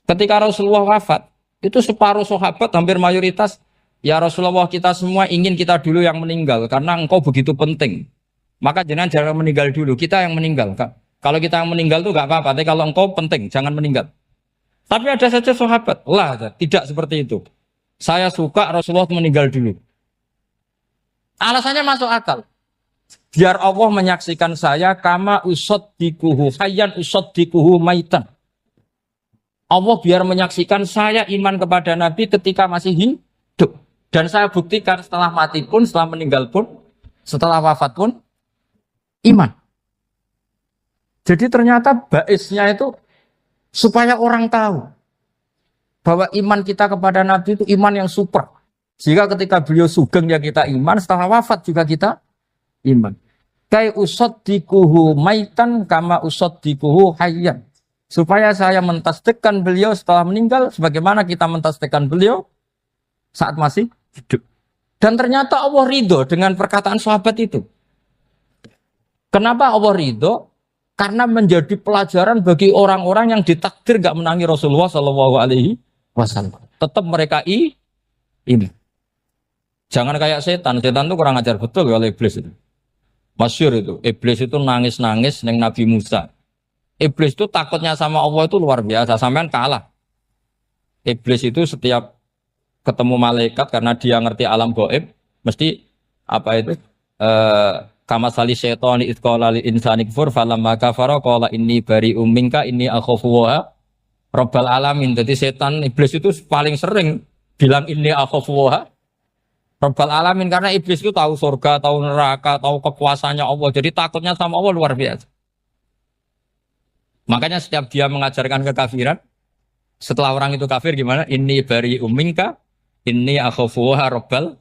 Ketika Rasulullah wafat, itu separuh sahabat hampir mayoritas, ya Rasulullah kita semua ingin kita dulu yang meninggal karena engkau begitu penting. Maka jangan meninggal dulu, kita yang meninggal. Kalau kita yang meninggal tuh gak apa-apa, tapi kalau engkau penting, jangan meninggal. Tapi ada saja sahabat, lah tidak seperti itu. Saya suka Rasulullah meninggal dulu. Alasannya masuk akal. Biar Allah menyaksikan saya kama usaddikuhu hayyan usaddikuhu maitan. Allah biar menyaksikan saya iman kepada Nabi ketika masih hidup. Dan saya buktikan setelah mati pun, setelah meninggal pun, setelah wafat pun, iman. Jadi ternyata baisnya itu supaya orang tahu bahwa iman kita kepada Nabi itu iman yang super. Jika ketika beliau sugeng ya kita iman, setelah wafat juga kita iman. Kai usaddikuhu maitan kama usaddikuhu hayyan. Supaya saya mentasdikkan beliau setelah meninggal sebagaimana kita mentasdikkan beliau saat masih hidup. Dan ternyata Allah ridho dengan perkataan sahabat itu. Kenapa Allah ridho? Karena menjadi pelajaran bagi orang-orang yang ditakdir gak menangi Rasulullah SAW. Tetap mereka ini. Jangan kayak setan. Setan itu kurang ajar betul oleh iblis itu. Masyhur itu. Iblis itu nangis-nangis neng Nabi Musa. Iblis itu takutnya sama Allah itu luar biasa. Sampean kalah. Iblis itu setiap ketemu malaikat karena dia ngerti alam gaib, mesti apa itu? Kama sali syaitani id qala lil insani kfur falamma kafara qala inni bari'um minka inni akhafu wa rabbal alamin. Jadi setan iblis itu paling sering bilang inni akhafu wa rabbal alamin karena iblis itu tahu surga, tahu neraka, tahu kekuasaannya Allah. Jadi takutnya sama Allah luar biasa. Makanya setiap dia mengajarkan kekafiran, setelah orang itu kafir gimana? Inni bari'um minka inni akhafu wa rabbal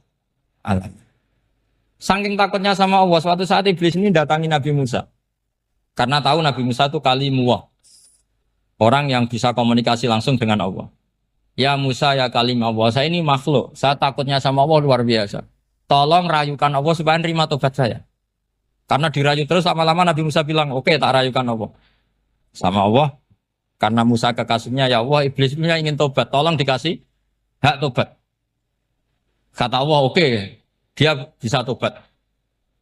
alamin. Saking takutnya sama Allah, suatu saat iblis ini datangi Nabi Musa. Karena tahu Nabi Musa itu kalimullah. Orang yang bisa komunikasi langsung dengan Allah. Ya Musa ya kalim Allah, saya ini makhluk. Saya takutnya sama Allah luar biasa. Tolong rayukan Allah supaya nerima tobat saya. Karena dirayu terus lama-lama Nabi Musa bilang, oke, tak rayukan Allah. Sama Allah. Karena Musa kekasihnya, ya Allah iblis punya ingin tobat. Tolong dikasih hak tobat. Kata Allah, oke. Dia bisa tobat.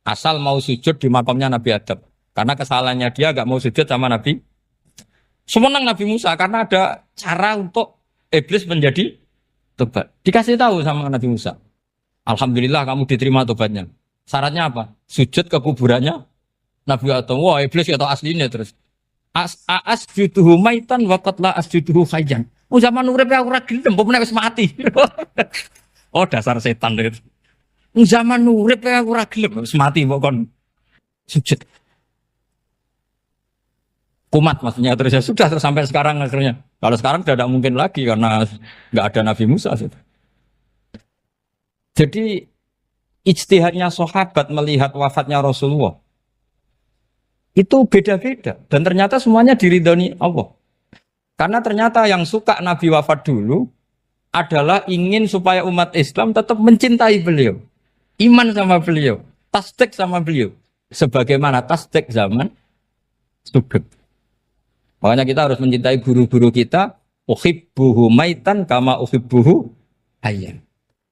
Asal mau sujud di makamnya Nabi Adam. Karena kesalahannya dia gak mau sujud sama Nabi. Semenang Nabi Musa karena ada cara untuk iblis menjadi tobat. Dikasih tahu sama Nabi Musa. Alhamdulillah kamu diterima tobatnya. Syaratnya apa? Sujud ke kuburannya Nabi Adam. Wah iblis gak tahu aslinya terus. Asjuduhu maitan wa qatla asjuduhu hayyan. Zaman urip aku ora gelem, pomene wis mati. Oh dasar setan itu. Zaman urip aku ora gelem wis mati kok kon sujud. Kumat maksudnya terus ya sudah terus sampai sekarang akhirnya. Kalau sekarang sudah tidak mungkin lagi karena nggak ada Nabi Musa. Jadi ijtihadnya sahabat melihat wafatnya Rasulullah itu beda-beda dan ternyata semuanya diridhoni Allah. Karena ternyata yang suka Nabi wafat dulu adalah ingin supaya umat Islam tetap mencintai beliau. Iman sama beliau, tasdik sama beliau. Sebagaimana tasdik zaman sugeng. Makanya kita harus mencintai guru-guru kita. Uhibbuhu maitan kama uhibbuhu hayyan.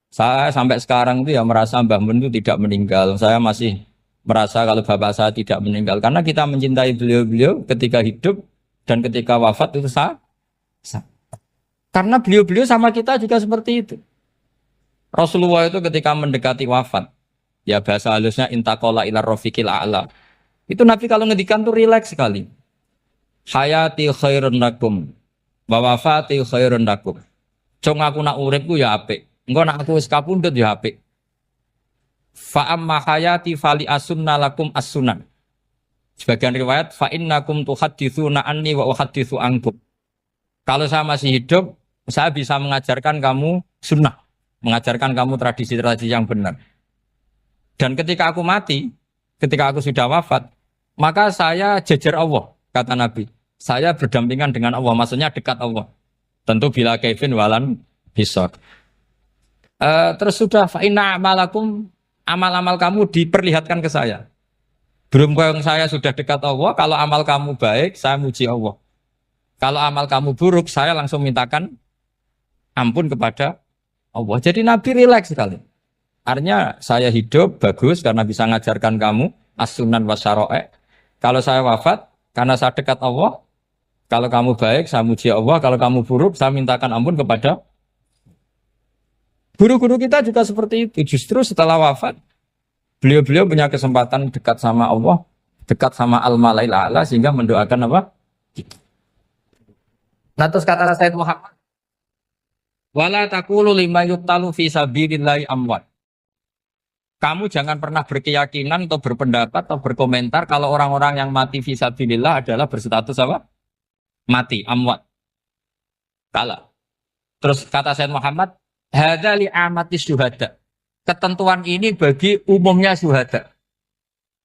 Saya sampai sekarang itu ya merasa Mbah Mun itu tidak meninggal. Saya masih merasa kalau bapak saya tidak meninggal. Karena kita mencintai beliau-beliau ketika hidup dan ketika wafat itu sah. Karena beliau-beliau sama kita juga seperti itu. Rasulullah itu ketika mendekati wafat, ya bahasa halusnya intaqala ila rafiqil a'la. Itu Nabi kalau ngedikan tuh rileks sekali. Hayati khairun lakum wa wafati khairun lakum. Cong aku nak uripku ya apik. Engko nak aku wis kapundhut ya apik. Fa amma hayati fali asunna lakum as-sunan. Sebagian riwayat fa innakum tuhadditsuna anni wa uhadditsu ankum. Kalau saya masih hidup, saya bisa mengajarkan kamu sunnah. Mengajarkan kamu tradisi-tradisi yang benar. Dan ketika aku mati, ketika aku sudah wafat, maka saya jejer Allah, kata Nabi. Saya berdampingan dengan Allah, maksudnya dekat Allah. Tentu bila kaifin walan hisab. Terus sudah fa'inna amalakum, amal-amal kamu diperlihatkan ke saya. Belum yang saya sudah dekat Allah, kalau amal kamu baik, saya muji Allah. Kalau amal kamu buruk, saya langsung mintakan ampun kepada Allah. Jadi Nabi rileks sekali. Artinya saya hidup bagus karena bisa ngajarkan kamu as-sunan wa syara'i'. Kalau saya wafat karena saya dekat Allah. Kalau kamu baik, saya muji Allah. Kalau kamu buruk, saya mintakan ampun kepada guru-guru kita juga seperti itu. Justru setelah wafat, beliau-beliau punya kesempatan dekat sama Allah, dekat sama Al-Mala'il A'la sehingga mendoakan apa? Nah terus kata Sayyid Muhammad, wala taqulu lima yuqtalu fi sabilillahi amwat. Kamu jangan pernah berkeyakinan atau berpendapat atau berkomentar kalau orang-orang yang mati fi sabilillah adalah berstatus apa? Mati, amwat. Kalah. Terus kata Sayyid Muhammad, hadza li amati syuhada. Ketentuan ini bagi umumnya syuhada.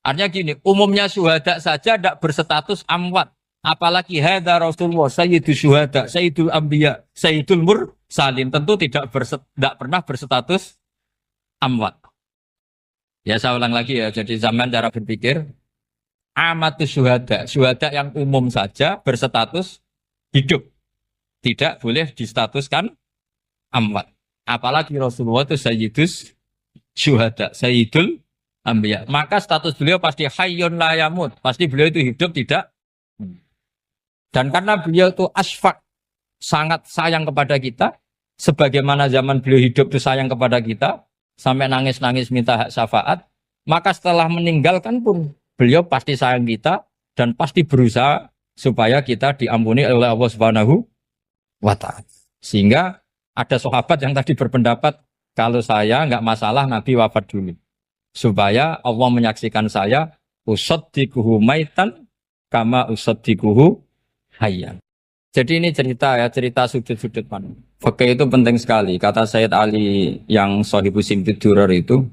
Artinya gini, umumnya syuhada saja tidak berstatus amwat. Apalagi hadza Rasulullah, sayyidul syuhada, sayyidul anbiya, sayyidul mursalin. Tentu tidak pernah berstatus amwat. Ya saya ulang lagi ya, jadi zaman cara berpikir, amatus syuhada, syuhada yang umum saja berstatus hidup. Tidak boleh distatuskan amwat. Apalagi Rasulullah itu sayyidus syuhada, sayyidul anbiya. Maka status beliau pasti hayyun la yamut. Pasti beliau itu hidup tidak. Dan karena beliau itu asfaq, sangat sayang kepada kita, sebagaimana zaman beliau hidup itu sayang kepada kita, sampai nangis-nangis minta hak syafaat, maka setelah meninggalkan pun beliau pasti sayang kita dan pasti berusaha supaya kita diampuni oleh Allah Subhanahu wa ta'ala. Sehingga ada sahabat yang tadi berpendapat kalau saya nggak masalah Nabi wafat dulu. Supaya Allah menyaksikan saya usaddiquhu maitan kama usaddiquhu hayyan. Jadi ini cerita sudut-sudut mana. Fikih itu penting sekali. Kata Sayyid Ali yang Shahibu Simtud Durar itu,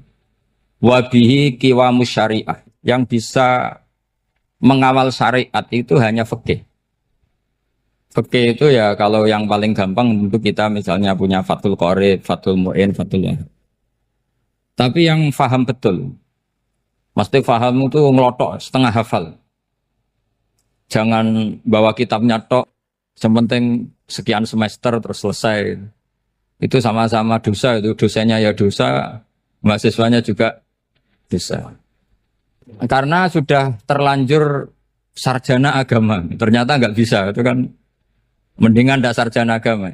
wabihi qiwamus syariah. Yang bisa mengawal syariat itu hanya fikih. Fikih itu ya kalau yang paling gampang untuk kita misalnya punya Fathul Qorib, Fathul Mu'in, Fathul Wahab. Tapi yang faham betul, mesti faham itu ngelotok setengah hafal. Jangan bawa kitabnya tok, sementing sekian semester terus selesai. Itu sama-sama dosa, itu dosanya ya dosa, mahasiswanya juga dosa. Karena sudah terlanjur sarjana agama, ternyata nggak bisa, itu kan mendingan tidak sarjana agama.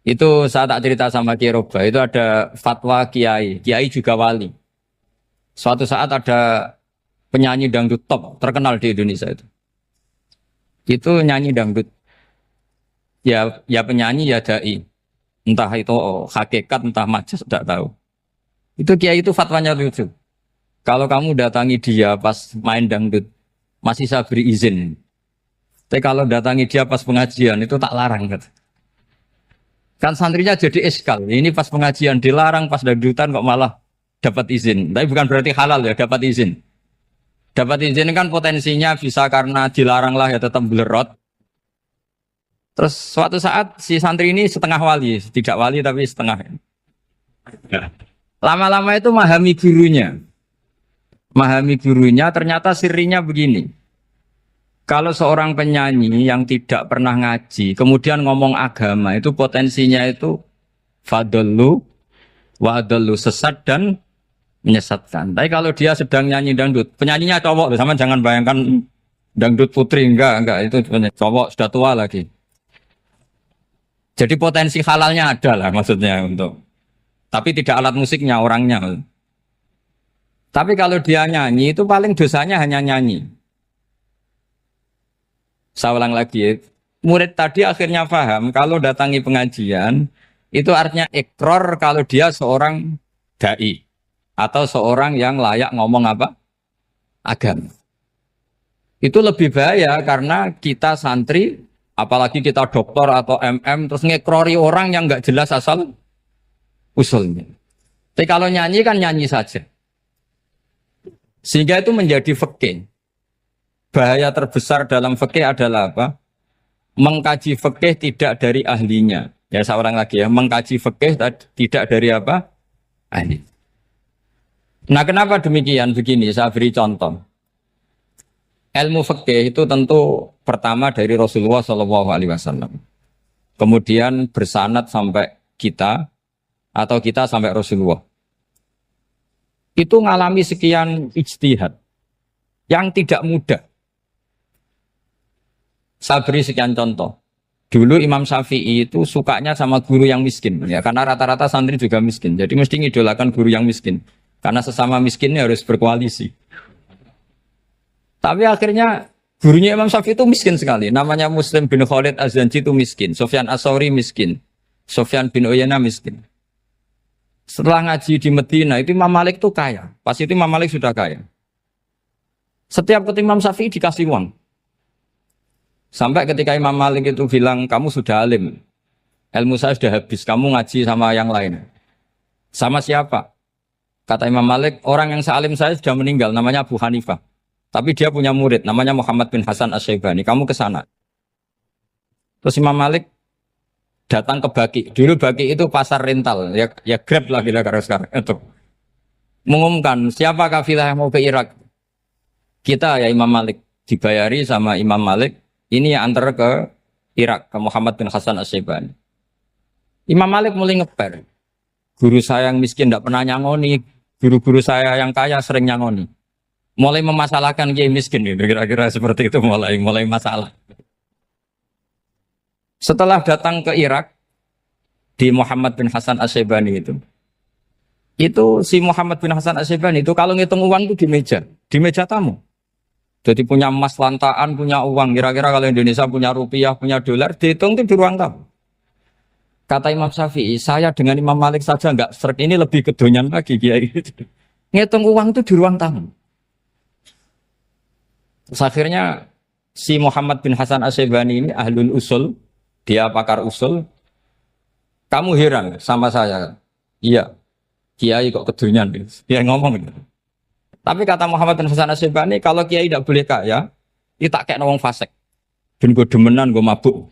Itu saya tak cerita sama Kiai Roba, itu ada fatwa Kiai juga wali. Suatu saat ada penyanyi dangdut top terkenal di Indonesia itu. Itu nyanyi dangdut. Ya penyanyi ya dai. Entah itu hakikat, entah majas, tidak tahu. Itu Kiai itu fatwanya lucu. Kalau kamu datangi dia pas main dangdut, masih saya beri izin. Tapi kalau datangi dia pas pengajian, itu tak larang. Kan santrinya jadi eskal. Ini pas pengajian dilarang, pas dangdutan kok malah dapat izin. Tapi bukan berarti halal ya, dapat izin. Dapat izin kan potensinya bisa karena dilarang lah ya tetap belerot. Terus suatu saat si santri ini setengah wali, tidak wali tapi setengah. Lama-lama itu memahami gurunya. Memahami gurunya ternyata sirinya begini. Kalau seorang penyanyi yang tidak pernah ngaji, kemudian ngomong agama, itu potensinya itu fadallu wa adallu, sesat dan menyesatkan. Tapi kalau dia sedang nyanyi dangdut, penyanyinya cowok, sama jangan bayangkan dangdut putri, enggak, itu cowok sudah tua lagi. Jadi potensi halalnya ada lah maksudnya untuk. Tapi tidak alat musiknya, orangnya. Tapi kalau dia nyanyi, itu paling dosanya hanya nyanyi. Saya ulang lagi, murid tadi akhirnya paham kalau datangi pengajian itu artinya ikror kalau dia seorang dai atau seorang yang layak ngomong apa? Agama. Itu lebih bahaya karena kita santri, apalagi kita doktor atau MM terus ngekrori orang yang nggak jelas asal usulnya. Tapi kalau nyanyi kan nyanyi saja. Sehingga itu menjadi fikih. Bahaya terbesar dalam fikih adalah apa? Mengkaji fikih tidak dari ahlinya. Ya saya ulang lagi ya, mengkaji fikih tidak dari apa? Ahli. Nah kenapa demikian? Begini, saya beri contoh. ilmu fikih itu tentu pertama dari Rasulullah Shallallahu Alaihi Wasallam, kemudian bersanad sampai kita atau kita sampai Rasulullah. Itu ngalami sekian ijtihad yang tidak mudah. Saya beri sekian contoh. Dulu Imam Syafi'i itu sukanya sama guru yang miskin, ya karena rata-rata santri juga miskin. Jadi mesti ngidolakan guru yang miskin, karena sesama miskinnya harus berkoalisi. Tapi akhirnya gurunya Imam Syafi'i itu miskin sekali. Namanya Muslim bin Khalid Az-Zanji itu miskin, Sufyan As-Tsauri miskin, Sufyan bin Uyainah miskin. Setelah ngaji di Medina itu Imam Malik itu kaya. Pas itu Imam Malik sudah kaya. Setiap ketemu Imam Syafi'i dikasih uang. Sampai ketika Imam Malik itu bilang, kamu sudah alim, ilmu saya sudah habis, kamu ngaji sama yang lain. Sama siapa? Kata Imam Malik, orang yang sealim saya sudah meninggal, namanya Abu Hanifah. Tapi dia punya murid, namanya Muhammad bin Hasan Asy-Syaibani, kamu ke sana. Terus Imam Malik datang ke Baki. Dulu Baki itu pasar rental, ya Grab lah kira-kira sekarang. Itu mengumumkan, siapa kafilah yang mau ke Irak? Kita ya Imam Malik, dibayari sama Imam Malik. Ini yang antar ke Irak, ke Muhammad bin Hasan Asy-Syaibani. Imam Malik mulai ngeper. Guru saya yang miskin tidak pernah nyangoni, guru-guru saya yang kaya sering nyangoni. Mulai memasalahkan kiai miskin, gitu. Kira-kira seperti itu mulai masalah. Setelah datang ke Irak, di Muhammad bin Hasan Asy-Syaibani itu si Muhammad bin Hasan Asy-Syaibani itu kalau ngitung uang itu di meja tamu. Jadi punya emas lantaan, punya uang. Kira-kira kalau Indonesia punya rupiah, punya dolar, dihitung itu di ruang tamu. Kata Imam Syafi'i, saya dengan Imam Malik saja enggak serik, ini lebih kedonyan lagi kiai. Ngitung uang itu di ruang tamu. Terus akhirnya si Muhammad bin Hasan Asy-Syaibani ini ahlul usul, dia pakar usul. Kamu heran sama saya? Iya, kiai kok kedonyan. Dia ngomong gitu. Tapi kata Muhammad bin Hasan Asy-Syaibani, kalau kiai tidak boleh kaya, itu tak kayak wong fasik. Dan gue demenan, gue mabuk.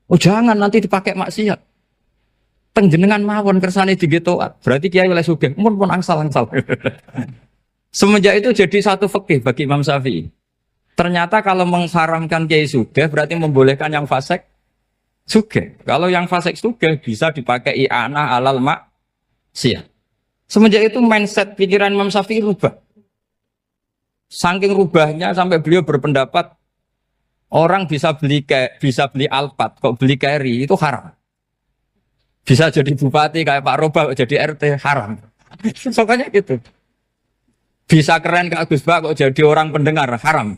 Oh jangan, nanti dipakai maksiat. Penjenengan mawon kersane digetoat. Berarti kiai oleh sugih, pun angsal-angsal. Semenjak itu jadi satu fikih bagi Imam Syafi'i. Ternyata kalau mengharamkan kiai sugih, berarti membolehkan yang fasik sugih. Kalau yang fasik sugih bisa dipakai i'anah alal maksiat. Semenjak itu mindset pikiran Imam Syafi'i rubah. Saking rubahnya sampai beliau berpendapat orang bisa beli Alphard, kok beli carry itu haram. Bisa jadi bupati kayak Pak Roba, jadi RT haram. Pokoknya gitu. Bisa keren kayak Gus Bak, kok jadi orang pendengar haram.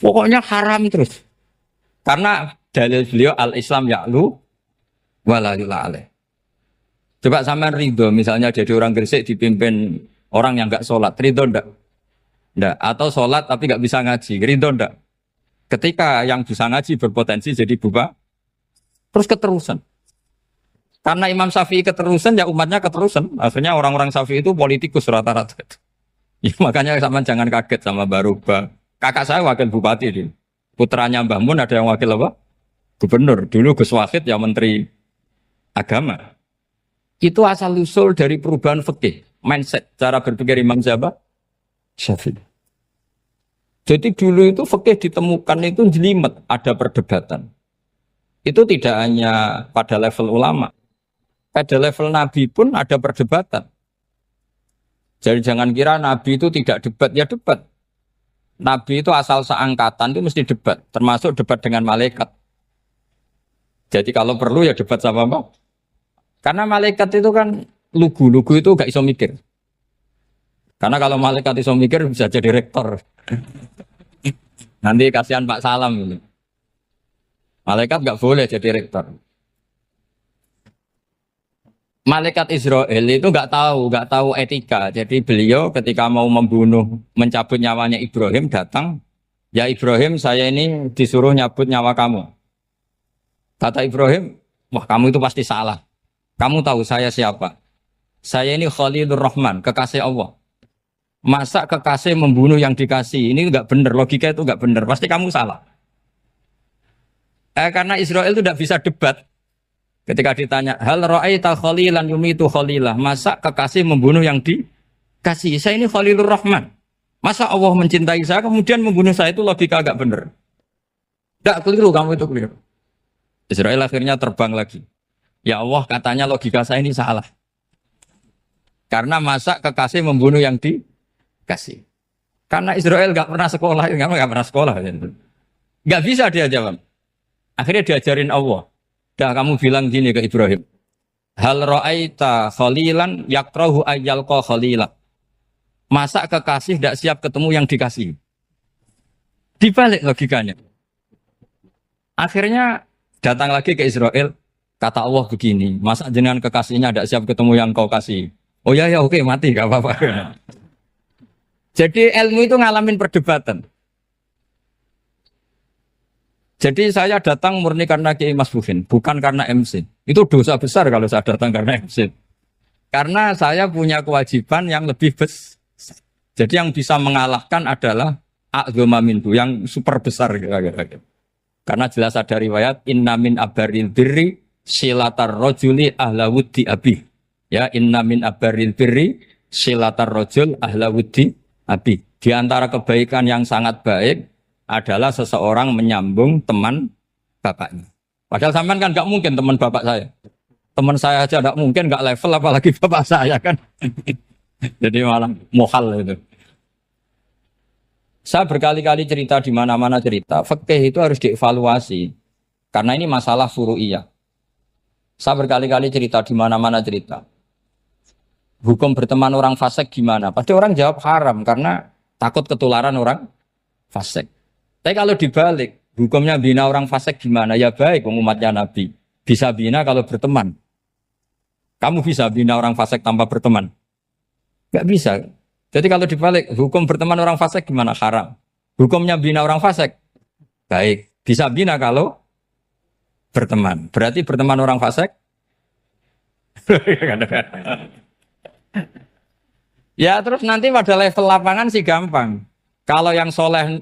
Pokoknya haram terus. Karena dalil beliau al-Islam ya'lu wala yula alaih. Coba sampean ridho misalnya jadi orang Gresik dipimpin orang yang enggak sholat, ridho ndak? Ndak. Atau sholat tapi enggak bisa ngaji, ridho ndak? Ketika yang bisa ngaji berpotensi jadi buba, terus keterusan. Karena Imam Syafi'i keterusan, ya umatnya keterusan. Akhirnya orang-orang Syafi'i itu politikus rata-rata. Ya, makanya sama jangan kaget sama Baruba. Kakak saya wakil bupati ini. Putranya Mbah Mun ada yang wakil apa? Gubernur. Dulu Gus Wahid ya menteri agama. Itu asal usul dari perubahan fikih, mindset, cara berpikir Imam Syafi'i. Jadi dulu itu fikih ditemukan itu jelimet, ada perdebatan. Itu tidak hanya pada level ulama, pada level Nabi pun ada perdebatan. Jadi jangan kira Nabi itu tidak debat, ya debat. Nabi itu asal seangkatan itu mesti debat, termasuk debat dengan malaikat. Jadi kalau perlu ya debat sama apa? Karena malaikat itu kan lugu itu gak iso mikir. Karena kalau malaikat iso mikir bisa jadi rektor. Nanti kasihan Pak Salam ini. Malaikat gak boleh jadi rektor. Malaikat Israel itu gak tahu etika. Jadi beliau ketika mau membunuh, mencabut nyawanya Ibrahim datang, ya Ibrahim saya ini disuruh nyabut nyawa kamu. Kata Ibrahim, wah kamu itu pasti salah. Kamu tahu saya siapa? Saya ini Khalilur Rahman, kekasih Allah. Masa kekasih membunuh yang dikasih? Ini enggak benar, logika itu enggak benar. Pasti kamu salah. Karena Israel itu tidak bisa debat. Ketika ditanya, hal ra'aita khalilan yumitu khalilah. Masa kekasih membunuh yang dikasih? Saya ini Khalilur Rahman. Masa Allah mencintai saya kemudian membunuh saya, itu logika agak bener. Tidak keliru, kamu itu keliru. Israel akhirnya terbang lagi. Ya Allah, katanya logika saya ini salah. Karena masa kekasih membunuh yang dikasih. Karena Israel nggak pernah sekolah, nggak pernah sekolah. Nggak bisa dia jawab. Akhirnya diajarin Allah. Dah kamu bilang gini ke Ibrahim. Hal ra'aita khalilan yakrahu ayyalqa khalila. Masa kekasih tidak siap ketemu yang dikasih. Dibalik logikanya. Akhirnya datang lagi ke Israel. Kata Allah begini. Masa jenengan kekasihnya tidak siap ketemu yang kau kasih. Oh ya oke mati gak apa-apa. Jadi ilmu itu ngalamin perdebatan. Jadi saya datang murni karena Kiai Mas Buhin, bukan karena MC. Itu dosa besar kalau saya datang karena MC. Karena saya punya kewajiban yang lebih besar. Jadi yang bisa mengalahkan adalah a'dzama minhu, yang super besar. Karena jelas ada riwayat inna min abaril birri silatar rajuli ahla wuddi abi. Ya, inna min abaril birri silatar rajul ahla wuddi abi. Di antara kebaikan yang sangat baik adalah seseorang menyambung teman bapaknya. Padahal sampean kan nggak mungkin teman bapak saya. Teman saya aja nggak mungkin, nggak level apalagi bapak saya kan. Jadi malah mohal itu. Saya berkali-kali cerita di mana-mana cerita, fikih itu harus dievaluasi. Karena ini masalah furu'iyah. Saya berkali-kali cerita di mana-mana cerita. Hukum berteman orang fasik gimana? Pasti orang jawab haram karena takut ketularan orang fasik. Tapi kalau dibalik, hukumnya bina orang fasik gimana? Ya baik, umatnya Nabi. Bisa bina kalau berteman. Kamu bisa bina orang fasik tanpa berteman? Gak bisa. Jadi kalau dibalik, hukum berteman orang fasik gimana? Haram. Hukumnya bina orang fasik? Baik. Bisa bina kalau berteman. Berarti berteman orang fasik? Ya terus nanti pada level lapangan sih gampang. Kalau yang soleh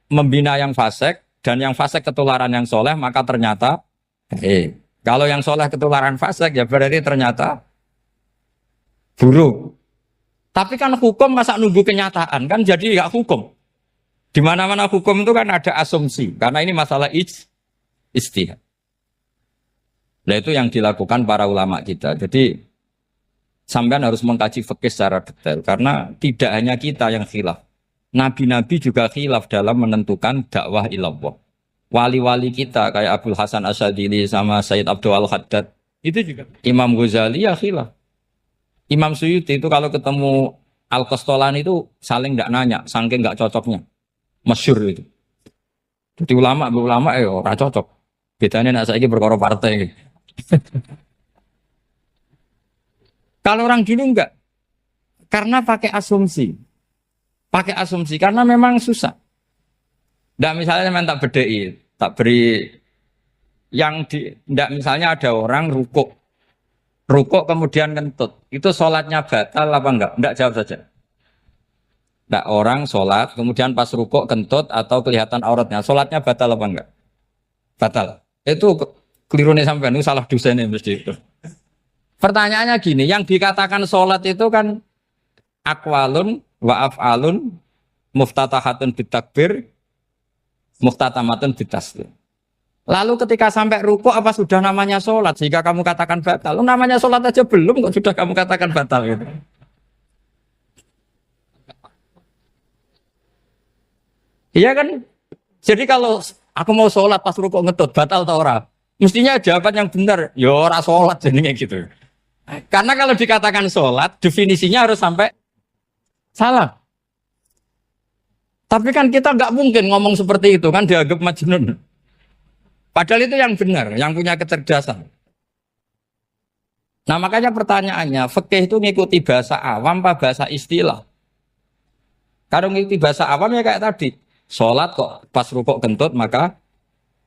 membina yang fasik dan yang fasik ketularan yang soleh, maka ternyata kalau yang soleh ketularan fasik ya berarti ternyata buruk. Tapi kan hukum masa nunggu kenyataan kan jadi nggak hukum. Di mana-mana hukum itu kan ada asumsi karena ini masalah ijtihad. Nah itu yang dilakukan para ulama kita. Jadi sampean harus mengkaji fikih secara detail karena tidak hanya kita yang khilaf. Nabi-nabi juga khilaf dalam menentukan dakwah ilallah. Wali-wali kita kayak Abdul Hasan Asyadili sama Sayyid Abdul Al-Haddad itu juga. Imam Ghazali ya khilaf. Imam Suyuti itu kalau ketemu Al-Qastolani itu saling tidak nanya, saking nggak cocoknya. Masyhur itu. Jadi ulama ora cocok. Bedanya nak saiki perkara partai. Kalau orang gini enggak. Karena pakai asumsi. Pakai asumsi karena memang susah. Ndak misalnya memang tak bedai, tak beri yang di ndak misalnya ada orang rukuk kemudian kentut. Itu sholatnya batal apa enggak? Enggak, jawab saja. Enggak, orang sholat kemudian pas rukuk kentut atau kelihatan auratnya. Sholatnya batal apa enggak? Batal. Itu keliru nih sampean, itu salah dosen mesti itu. Pertanyaannya gini, yang dikatakan sholat itu kan aqwalun wa af'alun muftatahatun bitakbir muftatamatun bitaslim. Lalu ketika sampai rukuk apa sudah namanya sholat sehingga kamu katakan batal? Namanya sholat aja belum kok sudah kamu katakan batal gitu. Iya kan? Jadi kalau aku mau sholat pas rukuk ngetut batal atau ora? Mestinya jawaban yang benar, ya ora sholat jadinya gitu. Karena kalau dikatakan sholat definisinya harus sampai salah. Tapi kan kita nggak mungkin ngomong seperti itu kan dianggap majnun. Padahal itu yang benar, yang punya kecerdasan. Nah makanya pertanyaannya, fikih itu ngikuti bahasa awam apa bahasa istilah? Kalau ngikuti bahasa awam ya kayak tadi, sholat kok pas rukuk kentut maka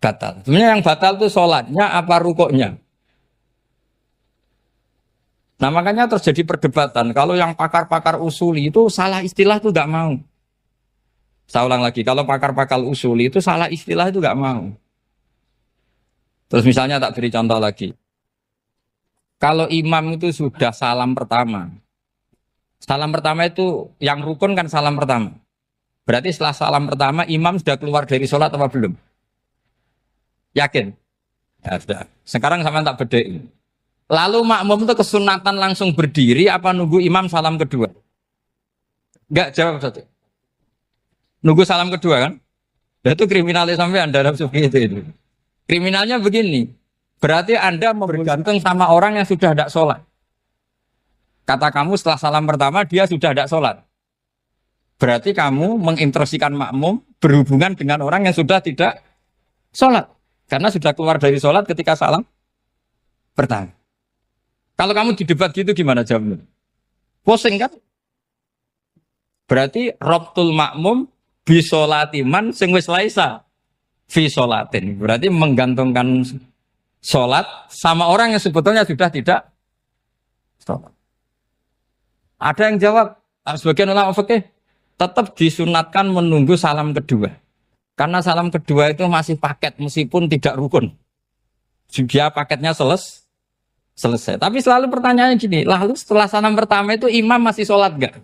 batal. Sebenarnya yang batal itu sholatnya apa rukuknya? Nah makanya terjadi perdebatan. Kalau yang pakar-pakar usuli itu salah istilah itu nggak mau. Saya ulang lagi, kalau pakar-pakar usuli itu salah istilah itu nggak mau. Terus misalnya tak beri contoh lagi. Kalau imam itu sudah salam pertama, Salam pertama itu yang rukun kan salam pertama. Berarti setelah salam pertama imam sudah keluar dari sholat apa belum? Yakin? Ya sudah. Sekarang sama tak bedai. Lalu makmum itu kesunatan langsung berdiri apa nunggu imam salam kedua? Enggak, jawab satu. Nunggu salam kedua kan? Dan itu kriminalnya sampai Anda dalam itu. Kriminalnya begini. Berarti Anda bergantung sama orang yang sudah tidak sholat. Kata kamu setelah salam pertama dia sudah tidak sholat. Berarti kamu menginstruksikan makmum berhubungan dengan orang yang sudah tidak sholat. Karena sudah keluar dari sholat ketika salam pertama. Kalau kamu di debat gitu gimana jawabnya? Pusing kan? Berarti robtul makmum bisolatiman sing wis laisa fi sholatin. Berarti menggantungkan sholat sama orang yang sebetulnya sudah tidak sholat. Ada yang jawab, sebagian ulama fikih tetap disunatkan menunggu salam kedua. Karena salam kedua itu masih paket meskipun tidak rukun. Dia paketnya selesai. Tapi selalu pertanyaannya gini, lalu setelah salam pertama itu imam masih sholat enggak?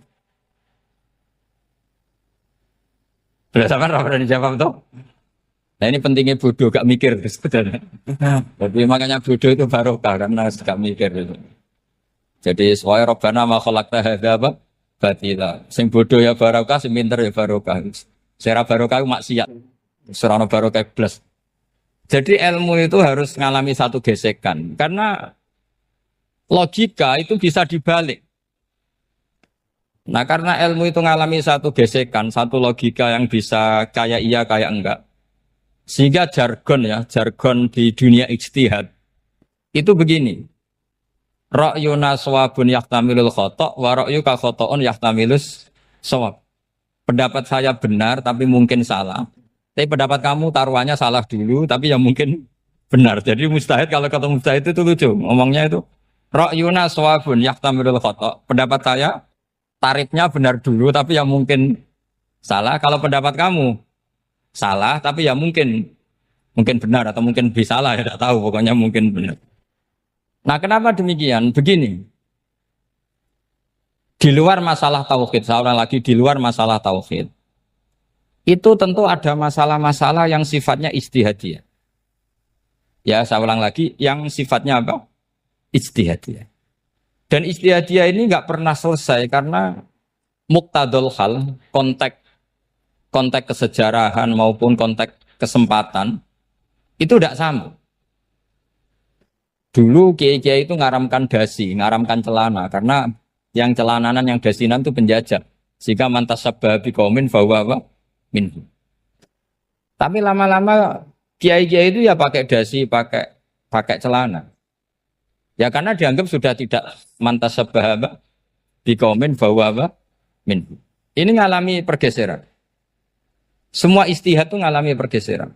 Sudah sama berani dijawab toh? Nah ini pentingnya bodoh, gak mikir sebenarnya. Jadi makanya bodoh itu barokah karena gak mikir itu. Jadi soalnya Rabbana ma khalaqta hadza batila. Sing bodoh ya barokah, sing pinter ya barokah. Sing barokah itu maksiat. Serana barokah plus. Jadi ilmu itu harus mengalami satu gesekan karena logika itu bisa dibalik. Nah karena ilmu itu mengalami satu gesekan, satu logika yang bisa kayak iya kayak enggak. Sehingga jargon di dunia ijtihad itu begini. Ra'yuna shawabun yahtamilul khata' wa ra'yuka khata'un yahtamilus shawab. Pendapat saya benar tapi mungkin salah. Tapi pendapat kamu taruhannya salah dulu tapi yang mungkin benar. Jadi mustahid kalau kata mustahid itu lucu. Ngomongnya itu ra'yuna shawabun yahtamilul khata'. Pendapat saya tarifnya benar dulu tapi yang mungkin salah. Kalau pendapat kamu salah tapi ya mungkin benar atau mungkin bisa salah ya tidak tahu pokoknya mungkin benar. Nah kenapa demikian? Begini, di luar masalah tauhid, saya ulang lagi di luar masalah tauhid, itu tentu ada masalah-masalah yang sifatnya ijtihadiyah. Ya saya ulang lagi, yang sifatnya apa? Ijtihadiyah. Dan ijtihadiyah ini nggak pernah selesai karena muqtadul hal, konteks kesejarahan maupun konteks kesempatan itu tidak sama. Dulu kiai-kiai itu ngaramkan dasi, ngaramkan celana karena yang celananan yang dasinan itu penjajah. Sehingga mantas sabah biqaumin bahwa minhu. Tapi lama-lama kiai-kiai itu ya pakai dasi, pakai celana. Ya karena dianggap sudah tidak mantas sabah biqaumin bahwa minhu. Ini ngalami pergeseran. Semua istihad itu ngalami pergeseran.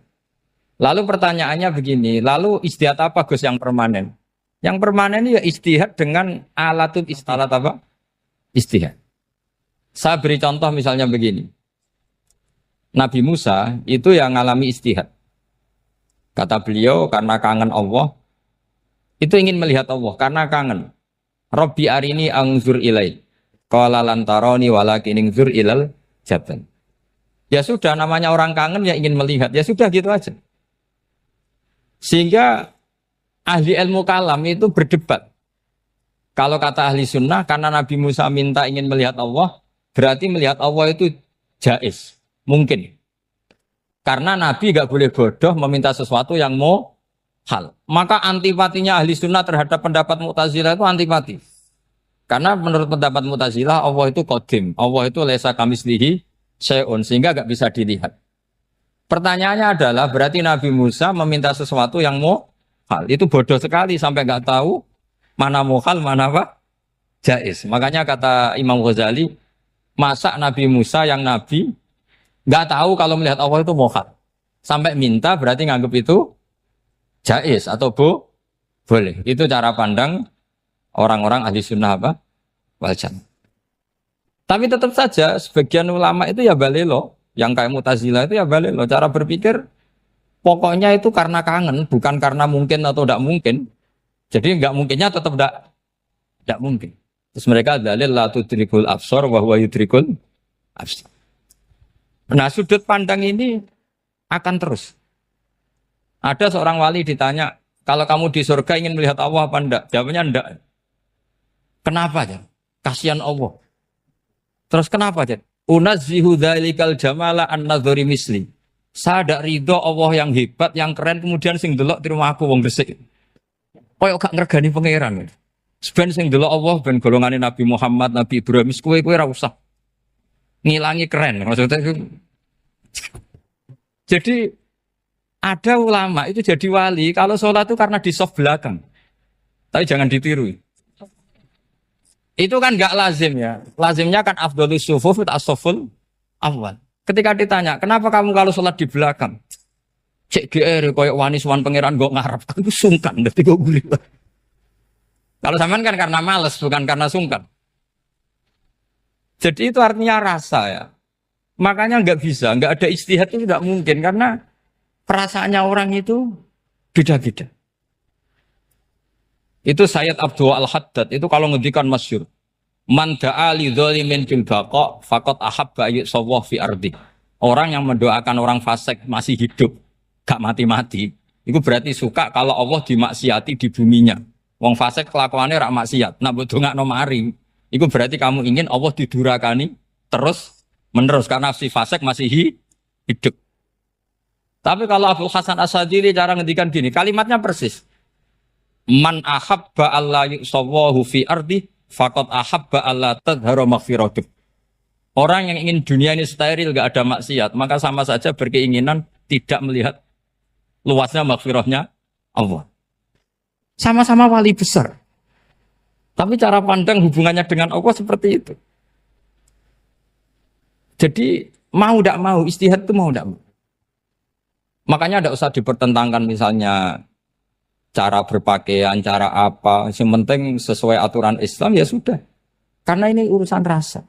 Lalu pertanyaannya begini, lalu istihad apa Gus yang permanen? Yang permanen ya istihad dengan alatut istihad apa? Istihad. Saya beri contoh misalnya begini. Nabi Musa itu yang ngalami istihad. Kata beliau karena kangen Allah, itu ingin melihat Allah karena kangen. Rabbi arini anzur ilai. Qala lan tarani walakin anzur ilal jabal. Ya sudah namanya orang kangen ya ingin melihat. Ya sudah gitu aja. Sehingga ahli ilmu kalam itu berdebat. Kalau kata ahli sunnah, karena Nabi Musa minta ingin melihat Allah, berarti melihat Allah itu jaiz, mungkin. Karena Nabi gak boleh bodoh meminta sesuatu yang mau hal. Maka antipatinya ahli sunnah terhadap pendapat Mu'tazilah itu antipati. Karena menurut pendapat Mu'tazilah, Allah itu qadim, Allah itu laisa kamislihi syai'un, sehingga gak bisa dilihat. Pertanyaannya adalah berarti Nabi Musa meminta sesuatu yang mau hal. Itu bodoh sekali sampai nggak tahu mana mau hal, mana apa jaiz. Makanya kata Imam Ghazali, masa Nabi Musa yang Nabi nggak tahu kalau melihat Allah itu mau hal. Sampai minta berarti nganggap itu jaiz atau boleh. Itu cara pandang orang-orang ahli sunnah apa? Wal jamaah. Tapi tetap saja sebagian ulama itu ya balelo. Yang kayak Mu'tazilah itu ya balik loh. Cara berpikir pokoknya itu karena kangen, bukan karena mungkin atau tidak mungkin. Jadi nggak mungkinnya tetap tidak mungkin. Terus mereka dalil la tudrikul absar wa huwa yudrikul absar. Nah, sudut pandang ini akan terus. Ada seorang wali ditanya, kalau kamu di surga ingin melihat Allah apa enggak? Jawabnya enggak. Kenapa ya? Kasihan Allah. Terus kenapa ya? Unazzihu dzalikal jamala an-nadzuri misli. Saya tidak ridho Allah yang hebat, yang keren, kemudian sing delok di rumah aku wong resik. Koyok gak ngergani pangeran. Sebenarnya sing delok Allah ben golongane Nabi Muhammad, Nabi Ibrahim, kowe ora usah ngilangi keren. Maksudnya itu. Jadi ada ulama itu jadi wali kalau sholat itu karena di soft belakang. Tapi jangan ditiru. Itu kan gak lazim ya. Lazimnya kan afdhalus sufuf as-saful awal. Ketika ditanya, kenapa kamu kalau sholat di belakang? Cek GR, koyok wani suwan pangeran gak ngarep. Aku sungkan, nanti gue gulir. Kalau zaman kan karena males, bukan karena sungkan. Jadi itu artinya rasa ya. Makanya nggak bisa, nggak ada ijtihad itu tidak mungkin. Karena perasaannya orang itu beda-beda. Itu Sayyid Abdul Al-Haddad, itu kalau ngendikan masyhur. Man da'a li dzalimin bil baqa faqad ahabba yusawwah fi ardi. Orang yang mendoakan orang fasik masih hidup, gak mati-mati, itu berarti suka kalau Allah dimaksiati di buminya. Wong fasik kelakuannya rak maksiat, nak mbok dongakno mari. Itu berarti kamu ingin Allah didurakani terus menerus karena si fasik masih hidup. Tapi kalau Abdul Hasan As-Sadili cara ngendikan gini, kalimatnya persis. Man ahabba alla yusawwahu fi ardi faqad ahabba alla tadhharu maghfiratuh. Orang yang ingin dunia ini steril, gak ada maksiat, maka sama saja berkeinginan tidak melihat luasnya maghfirahnya Allah. Sama-sama wali besar. Tapi cara pandang hubungannya dengan Allah seperti itu. Jadi mau tidak mau, ijtihad itu mau tidak mau. Makanya tidak usah dipertentangkan misalnya cara berpakaian, cara apa. Yang penting sesuai aturan Islam ya sudah. Karena ini urusan rasa.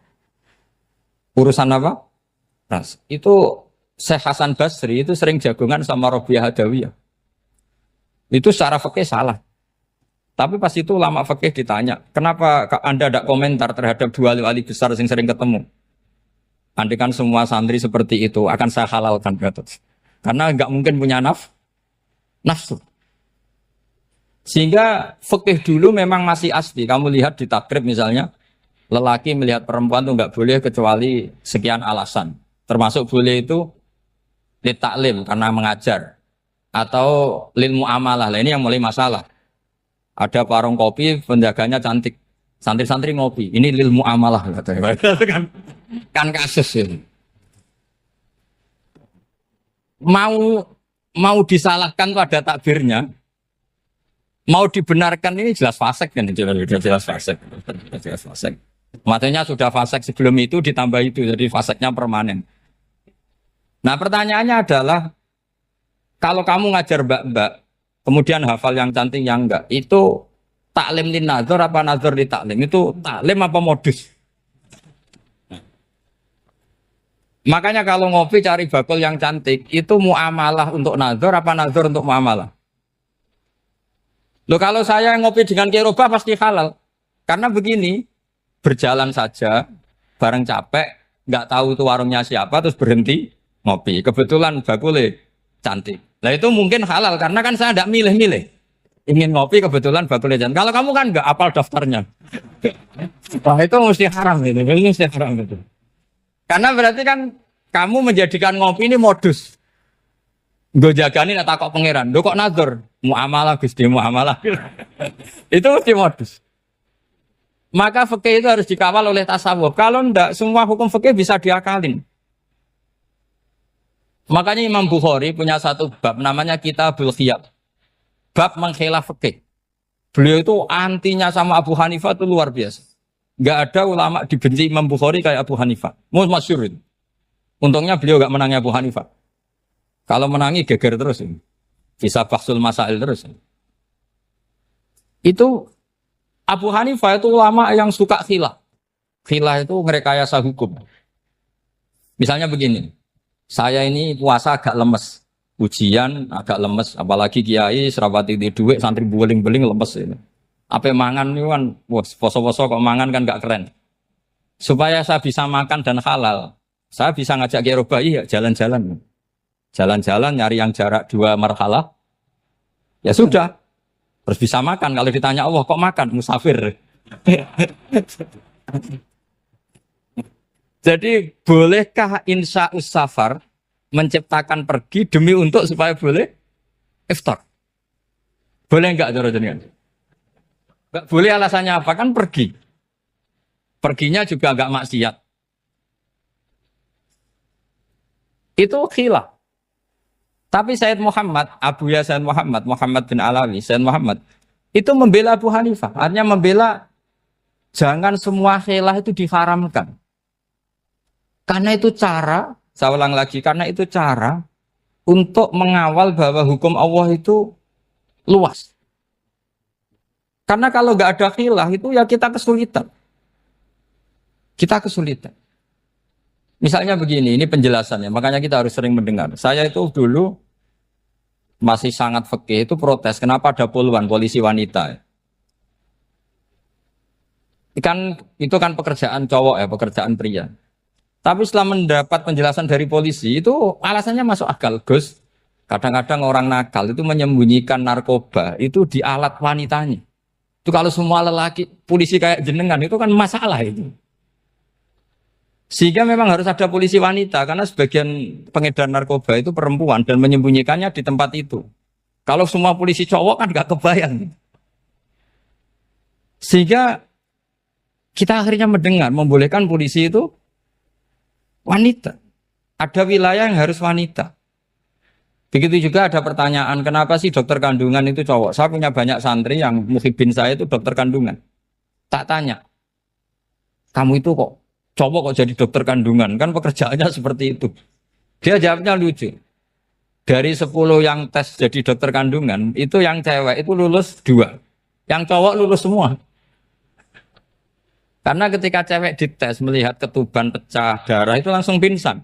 Urusan apa? Rasa. Itu Syekh Hasan Basri itu sering jagongan sama Robiah Hadawiyah. Itu secara fikih salah. Tapi pas itu ulama fikih ditanya, kenapa Anda tidak komentar terhadap dua wali besar yang sering ketemu? Andaikan semua santri seperti itu akan saya halalkan. Karena nggak mungkin punya nafsu. Sehingga fikih dulu memang masih asli. Kamu lihat di takrib misalnya, lelaki melihat perempuan itu nggak boleh kecuali sekian alasan. Termasuk boleh itu li taklim karena mengajar. Atau lil muamalah. Nah, ini yang mulai masalah. Ada warung kopi, penjaganya cantik. Santri-santri ngopi. Ini lil muamalah. Kan kasus ini. Mau disalahkan pada takbirnya. Mau dibenarkan ini jelas fasik kan, jelas fasik. Jelas fasik. Maksudnya sudah fasik sebelum itu ditambah itu, jadi fasiknya permanen. Nah pertanyaannya adalah, kalau kamu ngajar mbak-mbak, kemudian hafal yang cantik yang enggak, itu taklim lin nazar apa nazar li taklim? Itu taklim apa modus? Makanya kalau ngopi cari bakul yang cantik, itu muamalah untuk nazar apa nazar untuk muamalah? Loh kalau saya ngopi dengan kiroba pasti halal. Karena begini, berjalan saja, bareng capek, nggak tahu itu warungnya siapa, terus berhenti ngopi. Kebetulan bakulnya cantik. Nah itu mungkin halal, karena kan saya tidak milih-milih. Ingin ngopi, kebetulan bakulnya cantik. Kalau kamu kan nggak apal daftarnya. Wah itu mesti haram itu, mesti haram itu. Karena berarti kan kamu menjadikan ngopi ini modus. Gue jagani nak takok pangeran. Lo kok nazar? Muamalah Gusti, muamalah. Itu mesti modus. Maka fikih itu harus dikawal oleh tasawuf. Kalau ndak, semua hukum fikih bisa diakalin. Makanya Imam Bukhari punya satu bab namanya Kitabul Khiyab. Bab mengkhilaf fikih. Beliau itu antinya sama Abu Hanifah itu luar biasa. Enggak ada ulama dibenci Imam Bukhari kayak Abu Hanifah. Masyhur itu. Untungnya beliau enggak menangnya Abu Hanifah. Kalau menangi geger terus ini. Bisa faksul masail terus. Itu Abu Hanifah itu ulama yang suka khilah. Khilah itu merekayasa hukum. Misalnya begini. Saya ini puasa agak lemes. Ujian agak lemes. Apalagi kiai serapati di duit, santri beling-beling lemes ini. Apa mangan itu kan, wah, poso-poso kok mangan kan gak keren. Supaya saya bisa makan dan halal, saya bisa ngajak Kiai Robai ya jalan-jalan. Jalan-jalan nyari yang jarak 2 marhalah, ya sudah. Terus bisa makan. Kalau ditanya Allah kok makan? Musafir. Jadi bolehkah insya safar menciptakan pergi demi untuk supaya boleh iftar? Boleh enggak cara jenengan? Enggak boleh, alasannya apa? Kan pergi. Perginya juga enggak maksiat. Itu khilaf. Tapi Sayyid Muhammad, Abuya Sayyid Muhammad, Muhammad bin Alawi, Sayyid Muhammad, itu membela Abu Hanifah. Artinya membela jangan semua khilaf itu diharamkan. Karena itu cara, saya ulang lagi, karena itu cara untuk mengawal bahwa hukum Allah itu luas. Karena kalau nggak ada khilaf itu ya kita kesulitan. Kita kesulitan. Misalnya begini, ini penjelasannya, makanya kita harus sering mendengar. Saya itu dulu masih sangat fikih itu protes, kenapa ada puluhan polisi wanita? Itu kan pekerjaan cowok ya, pekerjaan pria. Tapi setelah mendapat penjelasan dari polisi, itu alasannya masuk akal. Gus, kadang-kadang orang nakal itu menyembunyikan narkoba, itu di alat wanitanya. Itu kalau semua lelaki, polisi kayak jenengan, itu kan masalah itu. Sehingga memang harus ada polisi wanita, karena sebagian pengedar narkoba itu perempuan, dan menyembunyikannya di tempat itu. Kalau semua polisi cowok kan gak kebayang. Sehingga kita akhirnya mendengar, membolehkan polisi itu wanita. Ada wilayah yang harus wanita. Begitu juga ada pertanyaan, kenapa sih dokter kandungan itu cowok? Saya punya banyak santri yang muhibin saya itu dokter kandungan. Tak tanya, kamu itu kok cowok kok jadi dokter kandungan? Kan pekerjaannya seperti itu. Dia jawabnya lucu. Dari 10 yang tes jadi dokter kandungan, itu yang cewek itu lulus 2. Yang cowok lulus semua. Karena ketika cewek dites melihat ketuban pecah darah itu langsung pingsan.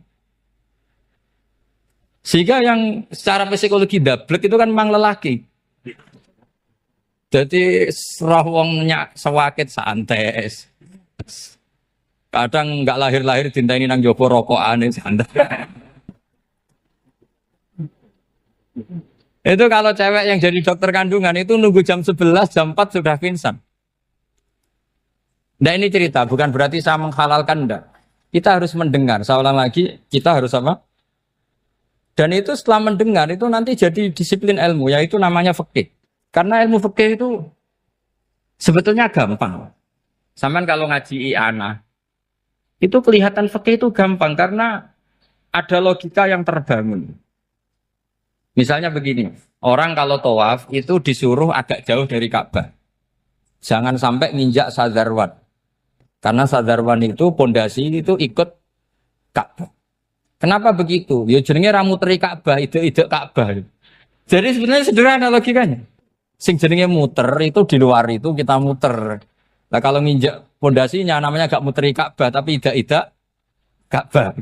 Sehingga yang secara psikologi dablek itu kan memang lelaki. Jadi roh wongnya sewakit santai. Kadang nggak lahir-lahir dinteni nang jopo rokokan santai. Itu kalau cewek yang jadi dokter kandungan itu nunggu jam 11, jam 4 sudah pingsan. Nah ini cerita, bukan berarti saya menghalalkan, enggak. Kita harus mendengar, saya ulang lagi, kita harus apa? Dan itu setelah mendengar, itu nanti jadi disiplin ilmu, yaitu namanya fikih. Karena ilmu fikih itu sebetulnya gampang. Sampai kalau ngaji i'anah, itu kelihatan fikih itu gampang, karena ada logika yang terbangun. Misalnya begini, orang kalau tawaf itu disuruh agak jauh dari Ka'bah. Jangan sampai nginjak sadarwan. Karena sadarwan itu pondasi itu ikut Ka'bah. Kenapa begitu? Ya jenenge ra muteri Ka'bah, ide-ide Ka'bah. Jadi sebenarnya sederhana logikanya. Sing jenenge muter itu di luar itu kita muter. Nah kalau nginjak pondasinya namanya gak muteri Ka'bah tapi ide-ide Ka'bah.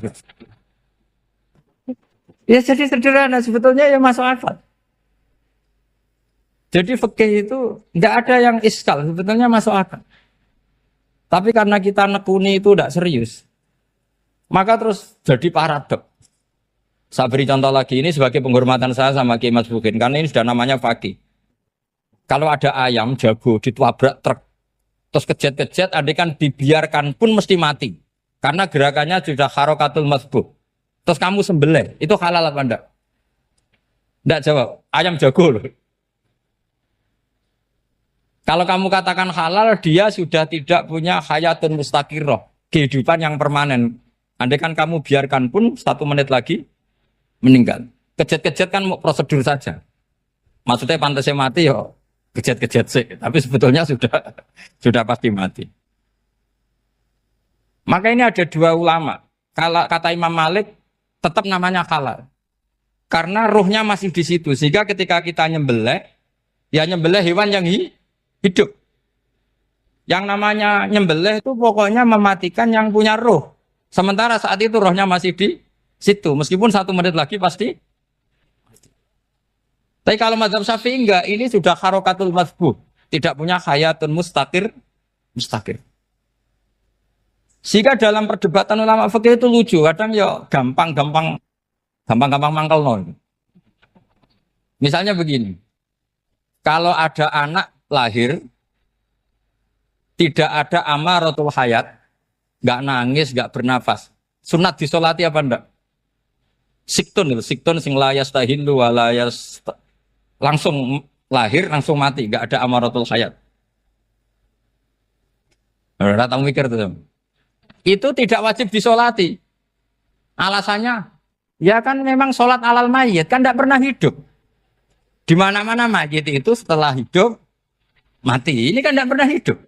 Ya jadi sederhana sebetulnya ya masuk akal. Jadi fikih itu nggak ada yang iskal, sebetulnya masuk akal. Tapi karena kita nekuni itu tidak serius, maka terus jadi paradok. Saya beri contoh lagi, ini sebagai penghormatan saya sama Kiai Mas Bukin, karena ini sudah namanya fakih. Kalau ada ayam jago ditabrak truk, terus kejet-kejet, andai kan dibiarkan pun mesti mati. Karena gerakannya sudah harokatul masbuh. Terus kamu sembelih, itu halal apa enggak? Enggak jawab, ayam jago loh. Kalau kamu katakan halal, dia sudah tidak punya hayatun mustaqirroh, kehidupan yang permanen. Andai kan kamu biarkan pun 1 menit lagi meninggal. Kejet-kejet kan mau prosedur saja. Maksudnya pantasnya mati ya kejet-kejet sih, tapi sebetulnya sudah pasti mati. Maka ini ada 2 ulama. Kalau kata Imam Malik tetap namanya halal. Karena ruhnya masih di situ, sehingga ketika kita nyembelih, ya nyembelih hewan yang hidup. Yang namanya nyembelih itu pokoknya mematikan yang punya roh. Sementara saat itu rohnya masih di situ. Meskipun 1 menit lagi pasti. Tapi kalau mazhab Syafi'i enggak, ini sudah harokatul masbuh. tidak punya hayatun mustaqir. Sehingga dalam perdebatan ulama fikih itu lucu, kadang ya gampang mangkel no. Misalnya begini, kalau ada anak lahir tidak ada amaratul hayat, nggak nangis, nggak bernafas, sunat disolati apa enggak? Siktun sing layas tahilu walayas langsung lahir langsung mati, nggak ada amaratul hayat. Ora tahu mikir tuh. Itu tidak wajib disolati. Alasannya, ya kan memang sholat alal mayit kan tidak pernah hidup. Di mana-mana mayit itu setelah hidup mati. Ini kan tidak pernah hidup.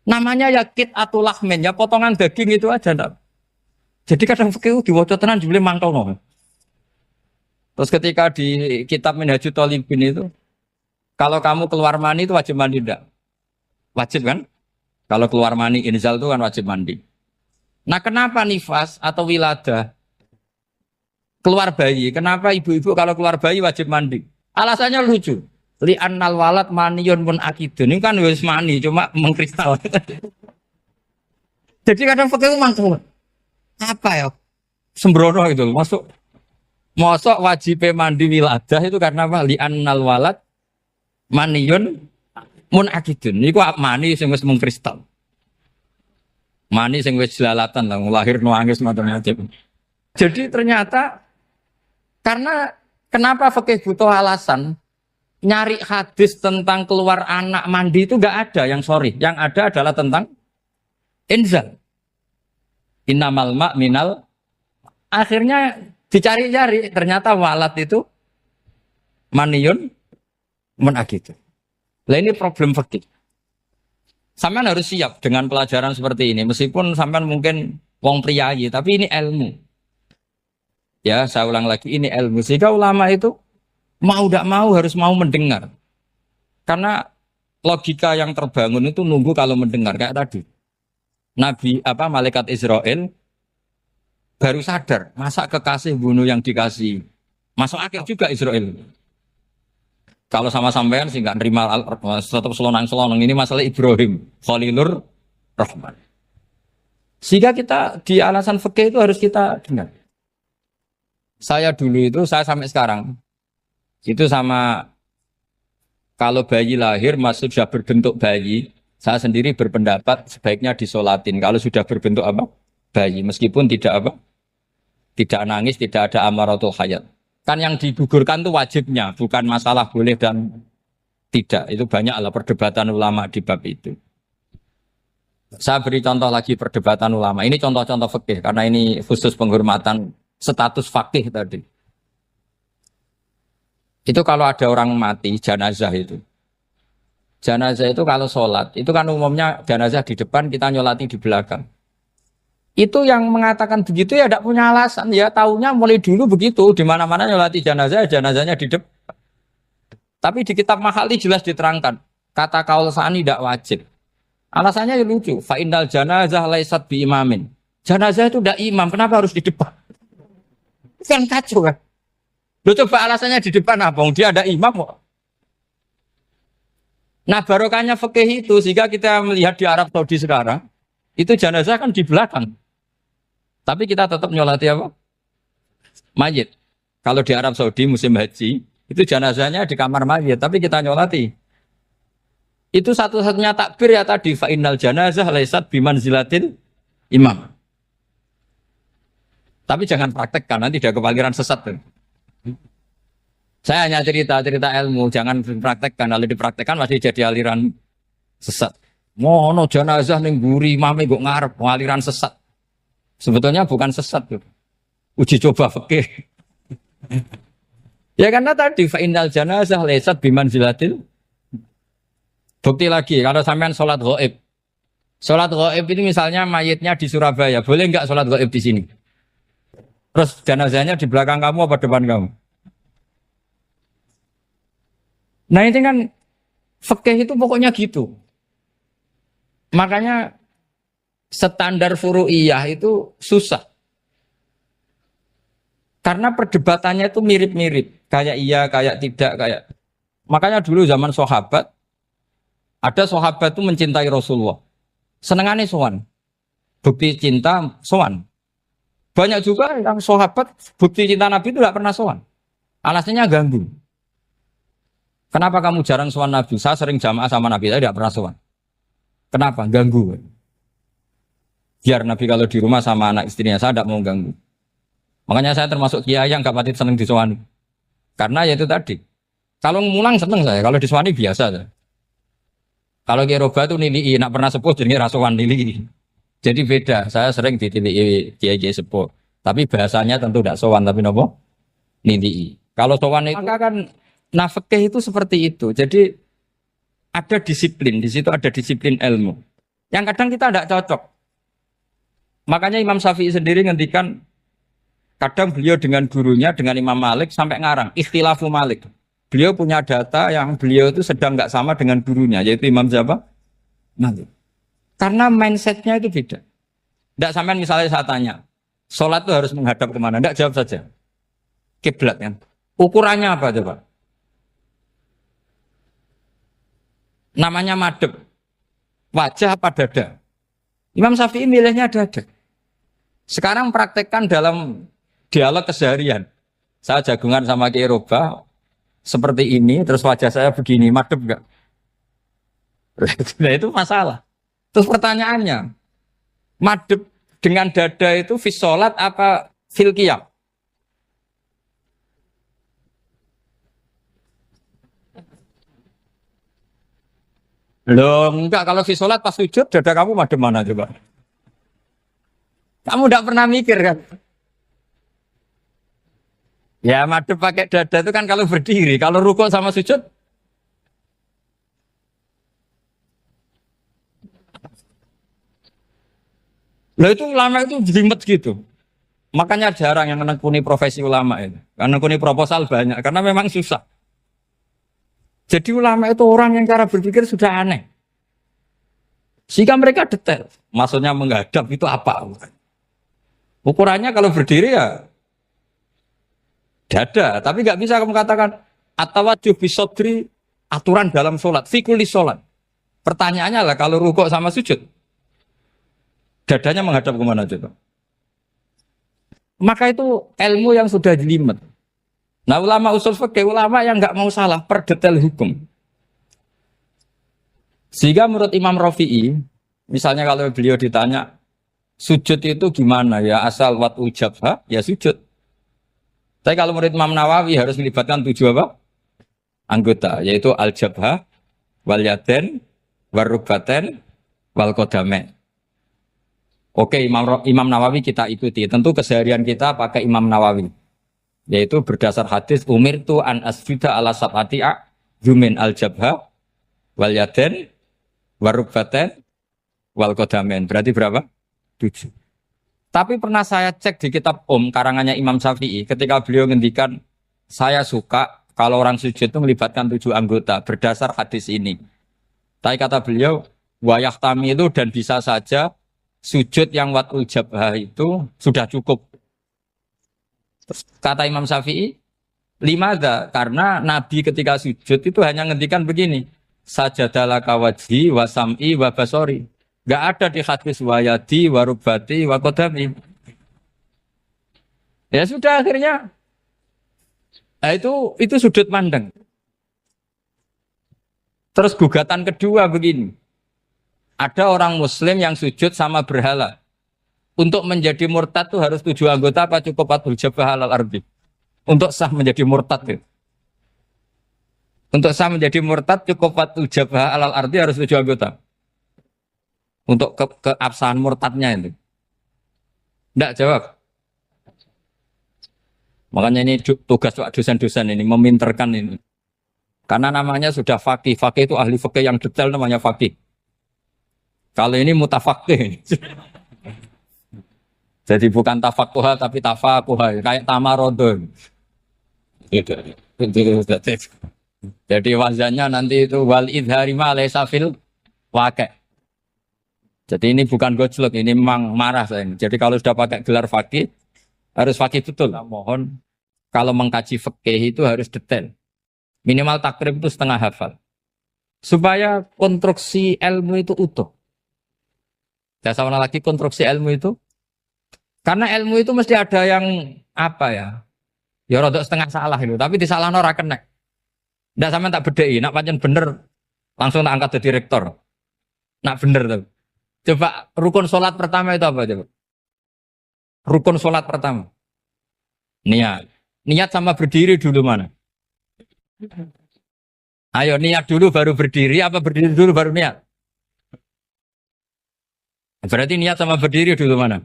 Namanya ya kit atau lahmen, ya potongan daging itu aja enggak. Jadi kadang fikih diwaca tenan jebule mangkel no. Terus ketika di kitab Minhajul Thalibin itu, kalau kamu keluar mani itu wajib mandi enggak? Wajib kan? Kalau keluar mani inzal itu kan wajib mandi. Nah kenapa nifas atau wiladah keluar bayi? Kenapa ibu-ibu kalau keluar bayi wajib mandi? Alasannya lucu. Li annal walad maniyun pun akidun. Ini kan wis mani cuma mengkristal. Jadi kadang fikih mangkel. Apa ya? Sembrono itu masuk. Mosok wajib mandi wiladah itu karena apa? Li annal walad maniyun mun akidun. Niku mani sing wis mengkristal. Mani sing wis jelalatan lah lahir nangis macam-macam. Jadi ternyata karena kenapa fikih butuh alasan? Nyari hadis tentang keluar anak mandi itu enggak ada yang sorry. Yang ada adalah tentang inzal. Innamal ma' minal. Akhirnya dicari-cari ternyata walad itu maniyun menakit. Lah ini problem fikih. Sampean harus siap dengan pelajaran seperti ini meskipun sampean mungkin wong priayi tapi ini ilmu. Ya, saya ulang lagi ini ilmu. Sehingga ulama itu mau tidak mau harus mau mendengar. Karena logika yang terbangun itu nunggu kalau mendengar kayak tadi. Malaikat Israel baru sadar, masa kekasih bunuh yang dikasih. Masuk akal juga Israel. Kalau sama sampean sih nggak nerima tetap selonang-selonang ini masalah Ibrahim, Khalilur Rahman. Sehingga kita di alasan fikih itu harus kita dengar. Saya dulu itu, saya sampai sekarang itu sama kalau bayi lahir masih sudah berbentuk bayi, saya sendiri berpendapat sebaiknya disolatin. Kalau sudah berbentuk apa? Bayi, meskipun tidak apa? Tidak nangis, tidak ada amaratul hayat. Kan yang digugurkan itu wajibnya, bukan masalah boleh dan tidak. Itu banyaklah perdebatan ulama di bab itu. Saya beri contoh lagi perdebatan ulama. Ini contoh-contoh fikih karena ini khusus penghormatan status fakih tadi. Itu kalau ada orang mati, jenazah itu. Jenazah itu kalau sholat, itu kan umumnya jenazah di depan, kita nyolati di belakang. Itu yang mengatakan begitu ya tidak punya alasan. Ya taunya mulai dulu begitu, di mana-mana nyolati jenazah, jenazahnya di depan. Tapi di kitab Mahali jelas diterangkan, kata kaul sa'ani tidak wajib. Alasannya ya lucu, fa'indal janazah laisat bi imamin. Jenazah itu tidak imam, kenapa harus di depan? Kan kacau kan? Lu coba alasannya di depan apa? Dia ada imam kok. Nah barokahnya fikih itu sehingga kita melihat di Arab Saudi sekarang itu jenazah kan di belakang. Tapi kita tetap nyolati apa? Mayit. Kalau di Arab Saudi musim haji itu jenazahnya di kamar mayit, tapi kita nyolati. Itu satu-satunya takbir ya tadi fa innal janazah laisat bimanzilatil imam. Tapi jangan praktekkan nanti dia kepaliran sesat tuh. Saya hanya cerita-cerita ilmu, jangan dipraktekkan. Kalau dipraktekkan masih jadi aliran sesat. Mono jenazah ning mburi mame kok ngarep aliran sesat. Sebetulnya bukan sesat tuh. Uji coba fikih. Ya karena tadi fa innal janazah laisat bimanzilatil. Bukti lagi kalau sampean sholat ghaib. Sholat ghaib itu misalnya mayitnya di Surabaya, boleh enggak sholat ghaib di sini? Terus jenazahnya di belakang kamu apa depan kamu? Nah ini kan fikih itu pokoknya gitu. Makanya standar furu'iyah itu susah. Karena perdebatannya itu mirip-mirip. Kayak iya, kayak tidak, kayak. Makanya dulu zaman sahabat, Ada sahabat itu mencintai Rasulullah. Senengannya sowan. Bukti cinta sowan. Banyak juga yang sahabat bukti cinta Nabi itu tidak pernah sowan. Alasannya ganggu. Kenapa kamu jarang sowan Nabi? Saya sering jamaah sama Nabi, saya tidak pernah sowan. Kenapa? Ganggu. Biar Nabi kalau di rumah sama anak istrinya, saya tidak mau ganggu. Makanya saya termasuk kiai yang gak pati seneng disowani. Karena ya itu tadi. Kalau ngulang seneng saya, kalau disowani biasa saya. Kalau Kiai Roba itu nilai, nak pernah sepuh jadi rasuan nilai. Jadi beda, saya sering ditilii kiai-kiai sepuh. Tapi bahasanya tentu tidak sowan, tapi nopo nilai. Kalau sowan itu maka kan nafkah itu seperti itu. Jadi ada disiplin, di situ ada disiplin ilmu. Yang kadang kita tidak cocok. Makanya Imam Syafi'i sendiri ngendikan, kadang beliau dengan gurunya, dengan Imam Malik sampai ngarang, ikhtilafu Malik. Beliau punya data yang beliau itu sedang nggak sama dengan gurunya, yaitu Imam siapa? Malik. Karena mindsetnya itu beda. Tidak sampai misalnya saya tanya, sholat itu harus menghadap kemana? Tidak, jawab saja. Kiblat kan. Ukurannya apa coba? Namanya madhep. Wajah apa dada? Imam Syafi'i milihnya dada. Sekarang praktekkan dalam dialog keseharian. Saya jagungan sama Kiai Roba, seperti ini, terus wajah saya begini, madhep enggak? Nah itu masalah. Terus pertanyaannya, madhep dengan dada itu fis sholat apa fil qiyam? Loh, enggak, kalau fis sholat pas sujud, dada kamu madhep mana coba? Kamu enggak pernah mikir kan? Ya madhep pakai dada itu kan kalau berdiri, kalau rukuk sama sujud, loh itu ulama itu jelimet gitu. Makanya jarang yang menekuni profesi ulama itu. Karena menekuni proposal banyak, karena memang susah. Jadi ulama itu orang yang cara berpikir sudah aneh. Sehingga mereka detail. Maksudnya menghadap itu apa? Ukurannya kalau berdiri ya dada. Tapi nggak bisa kamu katakan atawajjuh bisodri aturan dalam sholat. Fikuli sholat. Pertanyaannya lah kalau rukuk sama sujud. Dadanya menghadap kemana coba? Maka itu ilmu yang sudah jelimet. Nah ulama usul fikih, ulama yang nggak mau salah per detail hukum. Sehingga menurut Imam Rafi'i, misalnya kalau beliau ditanya, sujud itu gimana ya? Asal wat ujabha, ya sujud. Tapi kalau menurut Imam Nawawi harus melibatkan 7 apa? Anggota, yaitu al-jabha, wal yaden, warubaten, wal kodame. Oke, Imam Nawawi kita ikuti. Tentu keseharian kita pakai Imam Nawawi. Yaitu berdasar hadis umir tu an asjuda ala sab'ati jumin al-jabha wal yaden warubaten wal kodamen. Berarti berapa? 7. Tapi pernah saya cek di kitab karangannya Imam Syafi'i ketika beliau ngendikan saya suka kalau orang sujud itu melibatkan 7 anggota berdasar hadis ini. Tapi kata beliau wayah tami itu dan bisa saja sujud yang watul jabhah itu sudah cukup. Terus kata Imam Syafi'i, limada, karena Nabi ketika sujud itu hanya ngendikan begini, sajadalaka wajhi wa sam'i wa basori. Gak ada di hadis wayadi wa rubati wa kodami. Ya sudah akhirnya, nah itu sudut pandang. Terus gugatan kedua begini. Ada orang muslim yang sujud sama berhala. Untuk menjadi murtad itu harus 7 anggota apa cukup watul jabhah alal ardi? Untuk sah menjadi murtad itu. Untuk sah menjadi murtad cukup watul jabhah alal ardi harus 7 anggota. Untuk keabsahan murtadnya itu. Tidak jawab. Makanya ini tugas dosen-dosen ini meminterkan ini. Karena namanya sudah faqih. Faqih itu ahli faqih yang detail namanya faqih. Kalau ini mutafaqih. Jadi bukan tafakuha tapi tafakuha. Kayak tamarodon. Jadi wazannya nanti itu wal idhari ma laysa fil waqi'. Jadi ini bukan gojlok, ini memang marah saya. Jadi kalau sudah pakai gelar faqih, harus faqih betul. Nah, mohon kalau mengkaji fikih itu harus detail. Minimal takrib itu setengah hafal. supaya konstruksi ilmu itu utuh. Saya sama lagi konstruksi ilmu itu, karena ilmu itu mesti ada yang apa ya? Ya rodok setengah salah itu, tapi disalahno ora kena. Ndak sampean tak bedheki, nak pancen bener langsung tak angkat jadi rektor. Nak bener tuh. Coba rukun sholat pertama itu apa coba? Rukun sholat pertama. Niat. Niat sama berdiri dulu mana? Ayo niat dulu baru berdiri, apa berdiri dulu baru niat? Berarti niat sama berdiri dulu mana?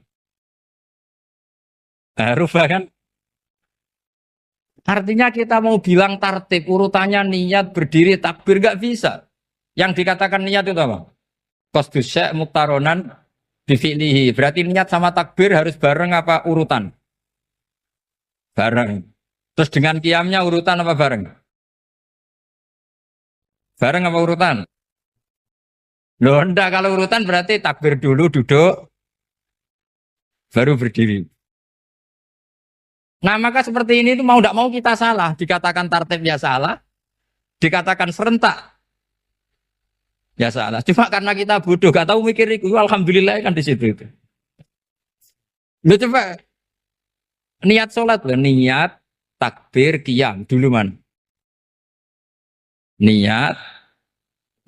Rubah kan? Artinya kita mau bilang tartib urutannya niat berdiri takbir gak bisa. Yang dikatakan niat itu apa? Qasdus syai' muktaronan bifi'lihi. Berarti niat sama takbir harus bareng apa urutan? Bareng. Terus dengan qiyamnya urutan apa bareng? Bareng apa urutan? Loh enggak, kalau urutan berarti takbir dulu duduk baru berdiri. Nah maka seperti ini itu mau tidak mau kita salah. Dikatakan tartib ya salah. Dikatakan serentak ya salah. Cuma karena kita bodoh, gak tahu mikir itu. Alhamdulillah kan di situ itu. Lu coba niat sholat loh, niat takbir qiyam dulu man. Niat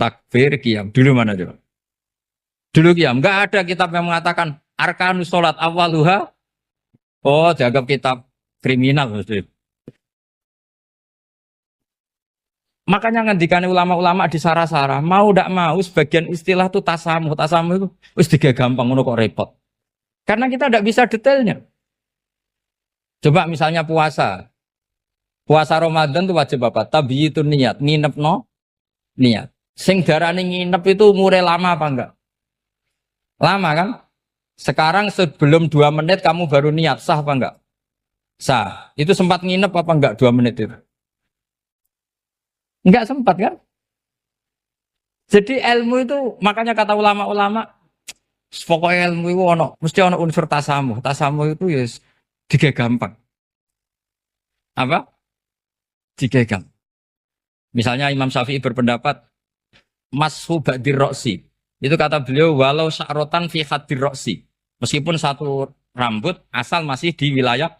takbir qiyam dulu mana coba? Dulu qiyam. Enggak ada kitab yang mengatakan arkanus sholat awaluha. Oh, dianggap kitab kriminal maksudnya. Makanya ngendikane ulama-ulama di sarah-sarah, mau ndak mau sebagian istilah itu tasamuh. Tasamuh itu wis digawe gampang ngono kok repot. Karena kita ndak bisa detailnya. Coba misalnya puasa. Puasa Ramadan itu wajib apa? Tabyitun niat, nginep no niat. Sing darane nginep itu umure lama apa enggak? Lama kan? Sekarang sebelum 2 menit kamu baru niat, sah apa enggak? Sah. Itu sempat nginep apa enggak 2 menit itu? Enggak sempat kan? Jadi ilmu itu makanya kata ulama-ulama pokoknya ilmu itu mesti ono unsur tasamuh. Tasamuh itu ya tiga gampang. Apa? Tiga gampang. Misalnya Imam Syafi'i berpendapat mashu ba'dir roksi. Itu kata beliau walau sya'rotan fi hadir roksi. Meskipun satu rambut asal masih di wilayah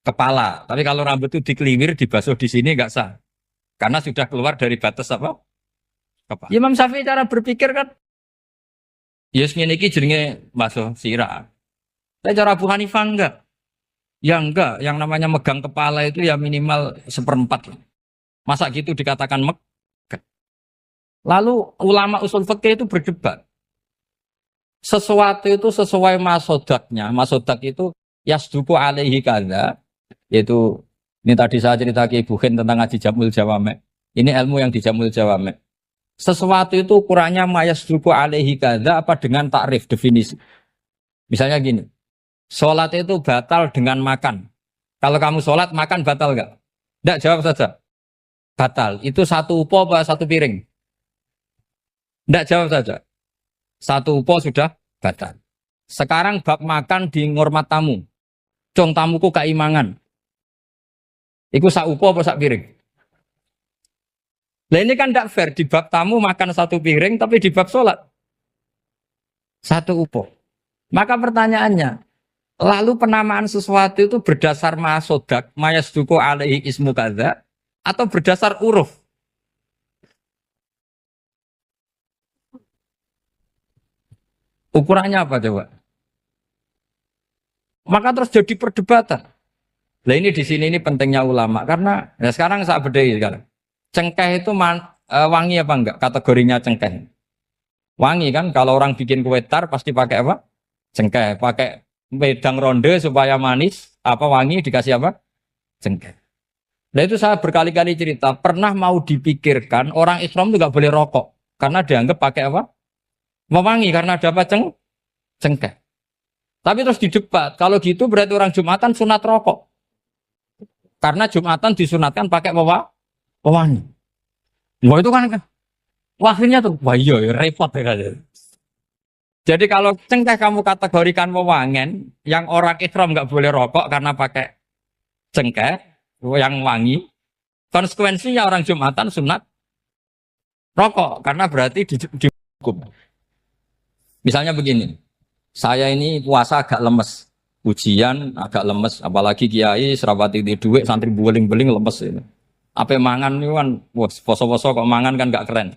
kepala. Tapi kalau rambut itu dikeliwir, dibasuh di sini enggak sah. Karena sudah keluar dari batas apa? Kepala. Imam Syafi'i cara berpikir kan ya ngene iki jenenge basuh sirah. Tapi cara Abu Hanifah enggak. Ya enggak, yang namanya megang kepala itu ya minimal 1/4. Masa gitu dikatakan megah. Lalu ulama usul fikih itu berdebat. Sesuatu itu sesuai masodaknya. Masodak itu yasduku alaihi kadza, yaitu ini tadi saya cerita ke Ibu Khen tentang ngaji Jamul Jawame. Ini ilmu yang di Jamul Jawame. Sesuatu itu ukurannya mayasduku alaihi kadza apa dengan takrif definisi. Misalnya gini, sholat itu batal dengan makan. Kalau kamu sholat makan batal enggak? Enggak, jawab saja. Batal. Itu satu upo apa satu piring? Enggak, jawab saja. Satu upo sudah batal. Sekarang bab makan di ngormat tamu. Cong tamuku keimangan. Iku sak upo apa sak piring? Nah ini kan tidak fair. Di bab tamu makan satu piring, tapi di bab sholat satu upo. Maka pertanyaannya, lalu penamaan sesuatu itu berdasar masodak, mayasduku alaihi ismu kadza, atau berdasar uruf? Ukurannya apa coba? Maka terus jadi perdebatan. Nah ini di sini ini pentingnya ulama karena ya sekarang saya bedai sekarang. Cengkeh itu wangi apa enggak? Kategorinya cengkeh. Wangi kan? Kalau orang bikin kue tar pasti pakai apa? Cengkeh. Pakai wedang ronde supaya manis. Apa wangi dikasih apa? Cengkeh. Nah itu saya berkali-kali cerita. Pernah mau dipikirkan orang Islam itu nggak boleh rokok karena dianggap pakai apa? Mewangi karena ada apa? Cengkeh. Tapi terus didebat. Kalau gitu berarti orang Jumatan sunat rokok. Karena Jumatan disunatkan pakai pewangi. Wah itu kan akhirnya tuh, wah iya repot ya kan. Jadi kalau cengkeh kamu kategorikan wewangen, yang orang Islam nggak boleh rokok karena pakai cengkeh yang wangi, konsekuensinya orang Jumatan sunat rokok karena berarti dihukum. Misalnya begini, saya ini puasa agak lemes, ujian agak lemes, apalagi kiai serawati di duit, santri beling-beling lemes ini. Apa mangan ini kan, poso-poso kok mangan kan gak keren.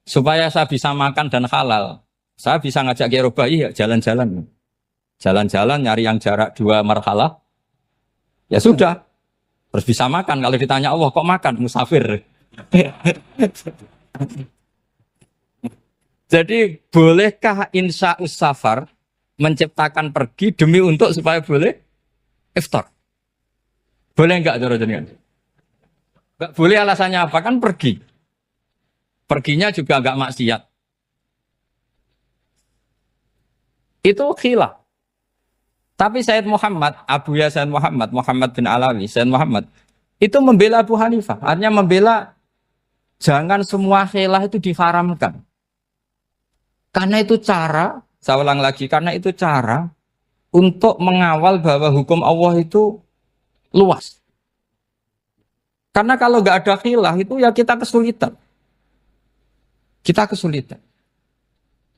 Supaya saya bisa makan dan halal, saya bisa ngajak kiai Robai ya jalan-jalan. Jalan-jalan nyari yang jarak 2 marhalah, ya sudah. Terus bisa makan, kalau ditanya Allah kok makan, musafir. Jadi bolehkah insya safar menciptakan pergi demi untuk supaya boleh iftar? Boleh enggak cara jenengan? Enggak boleh, alasannya apa? Kan pergi. Perginya juga enggak maksiat. Itu khilaf. Tapi Sayyid Muhammad, Abu Ya Sayyid Muhammad, Muhammad bin Alawi, Sayyid Muhammad itu membela Abu Hanifah. Artinya membela jangan semua khilaf itu diharamkan. Karena itu cara, saya ulang lagi, karena itu cara untuk mengawal bahwa hukum Allah itu luas. Karena kalau nggak ada khilaf itu ya kita kesulitan. Kita kesulitan.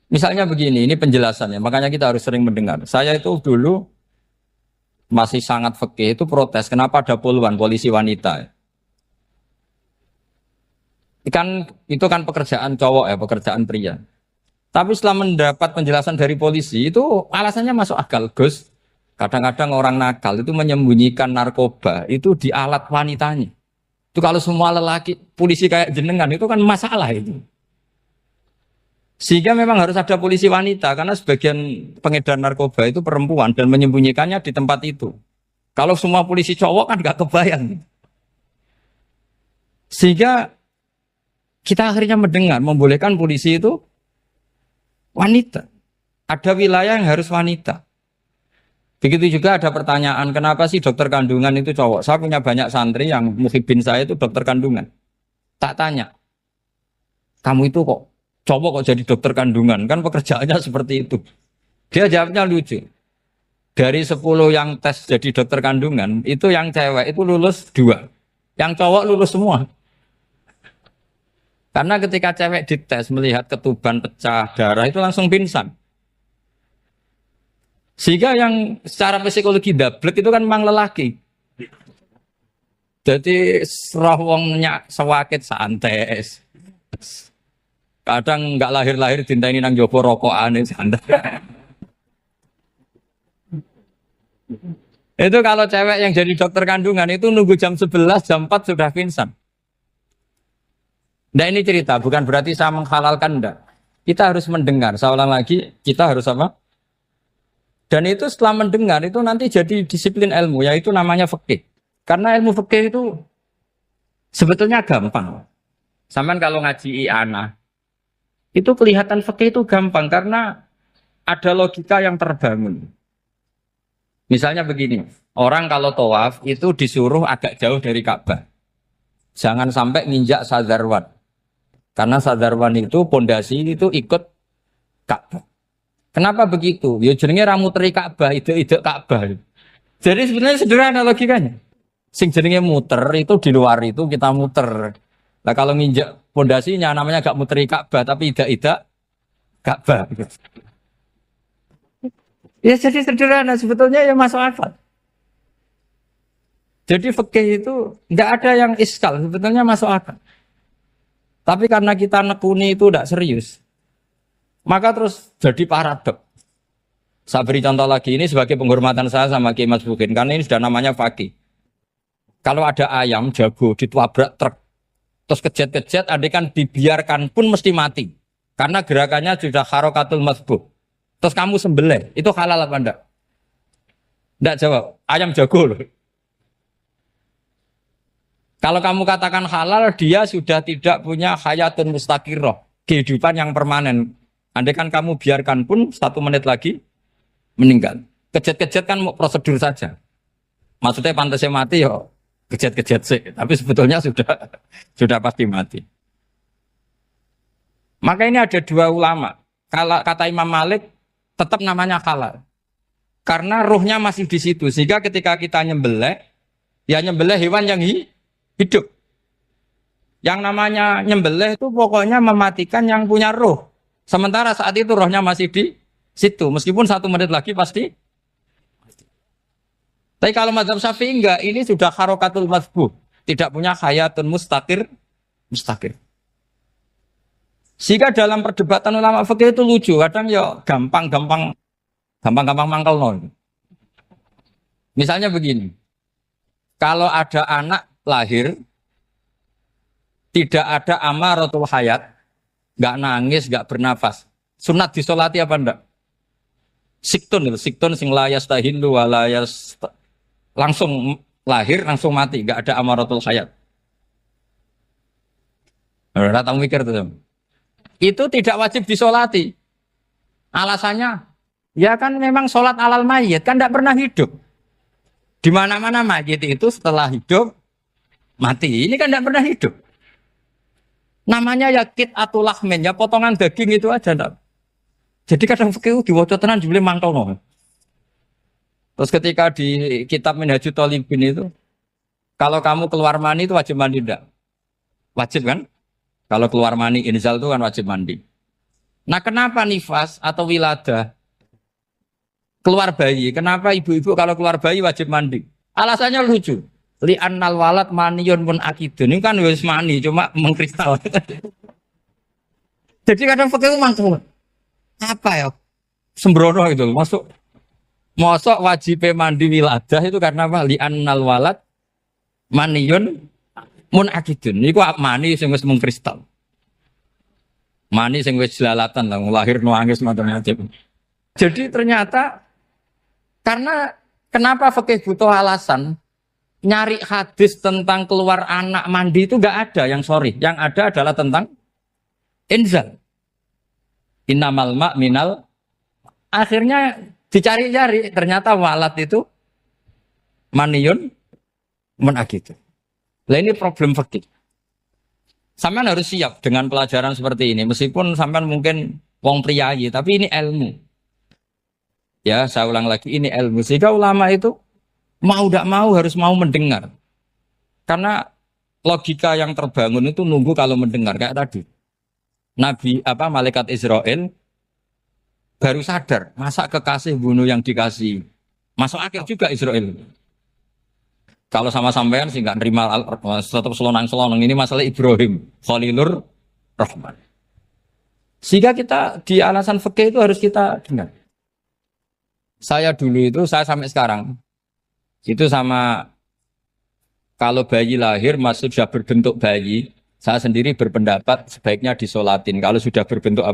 Misalnya begini, ini penjelasannya, makanya kita harus sering mendengar. Saya itu dulu masih sangat fikih itu protes, kenapa ada puluhan polisi wanita? Itu kan pekerjaan cowok ya, pekerjaan pria. Tapi setelah mendapat penjelasan dari polisi, itu alasannya masuk akal, Gus. Kadang-kadang orang nakal itu menyembunyikan narkoba, itu di alat wanitanya. Itu kalau semua lelaki, polisi kayak jenengan, itu kan masalah itu. Sehingga memang harus ada polisi wanita, karena sebagian pengedar narkoba itu perempuan, dan menyembunyikannya di tempat itu. Kalau semua polisi cowok kan gak kebayang. Sehingga kita akhirnya mendengar, membolehkan polisi itu wanita. Ada wilayah yang harus wanita. Begitu juga ada pertanyaan, kenapa sih dokter kandungan itu cowok? Saya punya banyak santri yang muhibin saya itu dokter kandungan. Tak tanya, kamu itu kok cowok kok jadi dokter kandungan? Kan pekerjaannya seperti itu. Dia jawabnya lucu. Dari 10 yang tes jadi dokter kandungan, itu yang cewek itu lulus 2. Yang cowok lulus semua. Karena ketika cewek dites melihat ketuban pecah darah itu langsung pingsan. Sehingga yang secara psikologi dablek itu kan memang lelaki. Jadi serawongnya sewakit santes. Kadang nggak lahir-lahir dinteni nang jopo rokokan santai. Itu kalau cewek yang jadi dokter kandungan itu nunggu jam 11, jam 4 sudah pingsan. Nah ini cerita, bukan berarti saya menghalalkan, enggak. Kita harus mendengar, saya ulang lagi, kita harus apa? Dan itu setelah mendengar, itu nanti jadi disiplin ilmu, yaitu namanya fikih. Karena ilmu fikih itu sebetulnya gampang. Sampai kalau ngaji i'anah, itu kelihatan fikih itu gampang, karena ada logika yang terbangun. Misalnya begini, orang kalau tawaf itu disuruh agak jauh dari Ka'bah. Jangan sampai nginjak sadarwan. Karena sadarwan itu pondasi itu ikut Ka'bah. Kenapa begitu? Ya jenenge ra muteri Ka'bah, ide-ide Ka'bah. Jadi sebenarnya sederhana logikanya. Sing jenenge muter itu di luar itu kita muter. Nah kalau nginjak pondasinya namanya gak muteri Ka'bah tapi ida-ida Ka'bah. Ya jadi sederhana sebetulnya ya masuk akal. Jadi fikih itu tidak ada yang iskal, sebetulnya masuk akal. Tapi karena kita nekuni itu tidak serius, maka terus jadi paradok. Saya beri contoh lagi, ini sebagai penghormatan saya sama Kiai Mas Bukin, karena ini sudah namanya fakih. Kalau ada ayam jago ditabrak truk, terus kejet-kejet, adekan dibiarkan pun mesti mati. Karena gerakannya sudah harokatul masbuh. Terus kamu sembelih, itu halal apa enggak? Enggak jawab, ayam jago loh. Kalau kamu katakan halal, dia sudah tidak punya hayatun mustaqirroh, kehidupan yang permanen. Andai kan kamu biarkan pun 1 menit lagi meninggal. Kejet-kejet kan mau prosedur saja. Maksudnya pantasnya mati ya kejet-kejet sih, tapi sebetulnya sudah pasti mati. Maka ini ada 2 ulama. Kalau kata Imam Malik tetap namanya halal. Karena ruhnya masih di situ, sehingga ketika kita nyembelih, ya nyembelih hewan yang hidup. Yang namanya nyembelih itu pokoknya mematikan yang punya roh. Sementara saat itu rohnya masih di situ. Meskipun 1 menit lagi pasti. Tapi kalau mazhab Syafi'i enggak, ini sudah harokatul mazbuh. Tidak punya hayatun mustaqir. Sehingga dalam perdebatan ulama fikih itu lucu. Kadang ya gampang-gampang mangkel non. Misalnya begini. Kalau ada anak lahir tidak ada amaratul hayat, nggak nangis, nggak bernafas. Sunat disolati apa enggak? Siktun sing layas tahilu walayas langsung lahir langsung mati, nggak ada amaratul hayat. Ora tau mikir tuh. Itu tidak wajib disolati. Alasannya, ya kan memang sholat alal mayit kan tidak pernah hidup. Di mana-mana mayit itu setelah hidup mati. Ini kan tidak pernah hidup. Namanya ya kit atau lahmin, ya potongan daging itu aja. Enggak. Jadi kadang fikih diwaca tenan jebule mangkel no. Terus ketika di kitab Minhajul Thalibin itu, kalau kamu keluar mani itu wajib mandi enggak? Wajib kan? Kalau keluar mani inzal itu kan wajib mandi. Nah kenapa nifas atau wiladah keluar bayi? Kenapa ibu-ibu kalau keluar bayi wajib mandi? Alasannya lucu. Li'annal walad maniyun pun akidun. Ini kan wis mani cuma mengkristal. Jadi kadang fikih mangkel. Apa ya? Sembrono gitu. Masuk wajib mandi wiladah itu karena apa? Li'annal walad maniyun mun akidun. Niku mani sing wis mengkristal. Mani sing wis jelalatan lah lahir nuangis macam-macam. Jadi ternyata karena kenapa fikih butuh alasan? Nyari hadis tentang keluar anak mandi itu enggak ada yang sorry. Yang ada adalah tentang inzal. Innamal ma' minal. Akhirnya dicari-cari ternyata walat itu maniyun menagitu. Lah ini problem fikih. Sampean harus siap dengan pelajaran seperti ini meskipun sampean mungkin wong priayi tapi ini ilmu. Ya, saya ulang lagi ini ilmu. Sehingga ulama itu mau tidak mau harus mau mendengar. Karena logika yang terbangun itu nunggu kalau mendengar kayak tadi. Nabi malaikat Israel baru sadar, masa kekasih bunuh yang dikasih. Masuk akal juga Israel. Kalau sama sampean sih nggak nerima tetap selonang-selonang ini masalah Ibrahim, Khalilur Rahman. Sehingga kita di alasan fikih itu harus kita dengar. Saya dulu itu, saya sampai sekarang itu sama kalau bayi lahir masih sudah berbentuk bayi, saya sendiri berpendapat sebaiknya disolatin kalau sudah berbentuk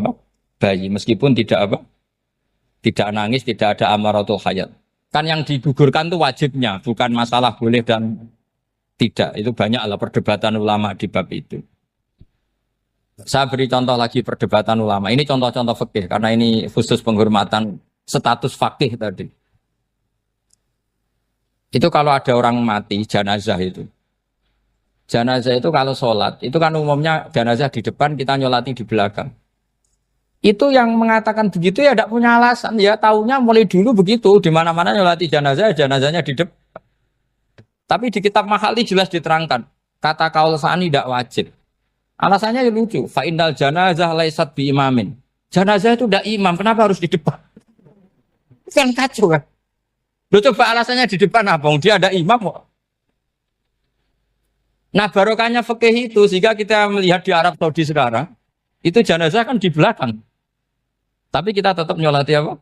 bayi, meskipun tidak nangis, tidak ada amaratul hayat. Kan yang digugurkan itu wajibnya, bukan masalah boleh dan tidak. Itu banyaklah perdebatan ulama di bab itu. Saya beri contoh lagi perdebatan ulama. Ini contoh-contoh fikih karena ini khusus penghormatan status fakih tadi. Itu kalau ada orang mati, jenazah itu. Jenazah itu kalau sholat, itu kan umumnya jenazah di depan, kita nyolati di belakang. Itu yang mengatakan begitu ya tidak punya alasan. Ya taunya mulai dulu begitu, di mana-mana nyolati jenazah, jenazahnya di depan. Tapi di kitab Mahali jelas diterangkan, kata kaul sa'ani tidak wajib. Alasannya lucu, fa'indal janazah laisat bi imamin. Jenazah itu tidak imam, kenapa harus di depan? Kan kacau kan? Lu coba alasannya di depan apa? Dia ada imam kok. Nah barokahnya fikih itu sehingga kita melihat di Arab Saudi sekarang itu jenazah kan di belakang. Tapi kita tetap nyolati apa?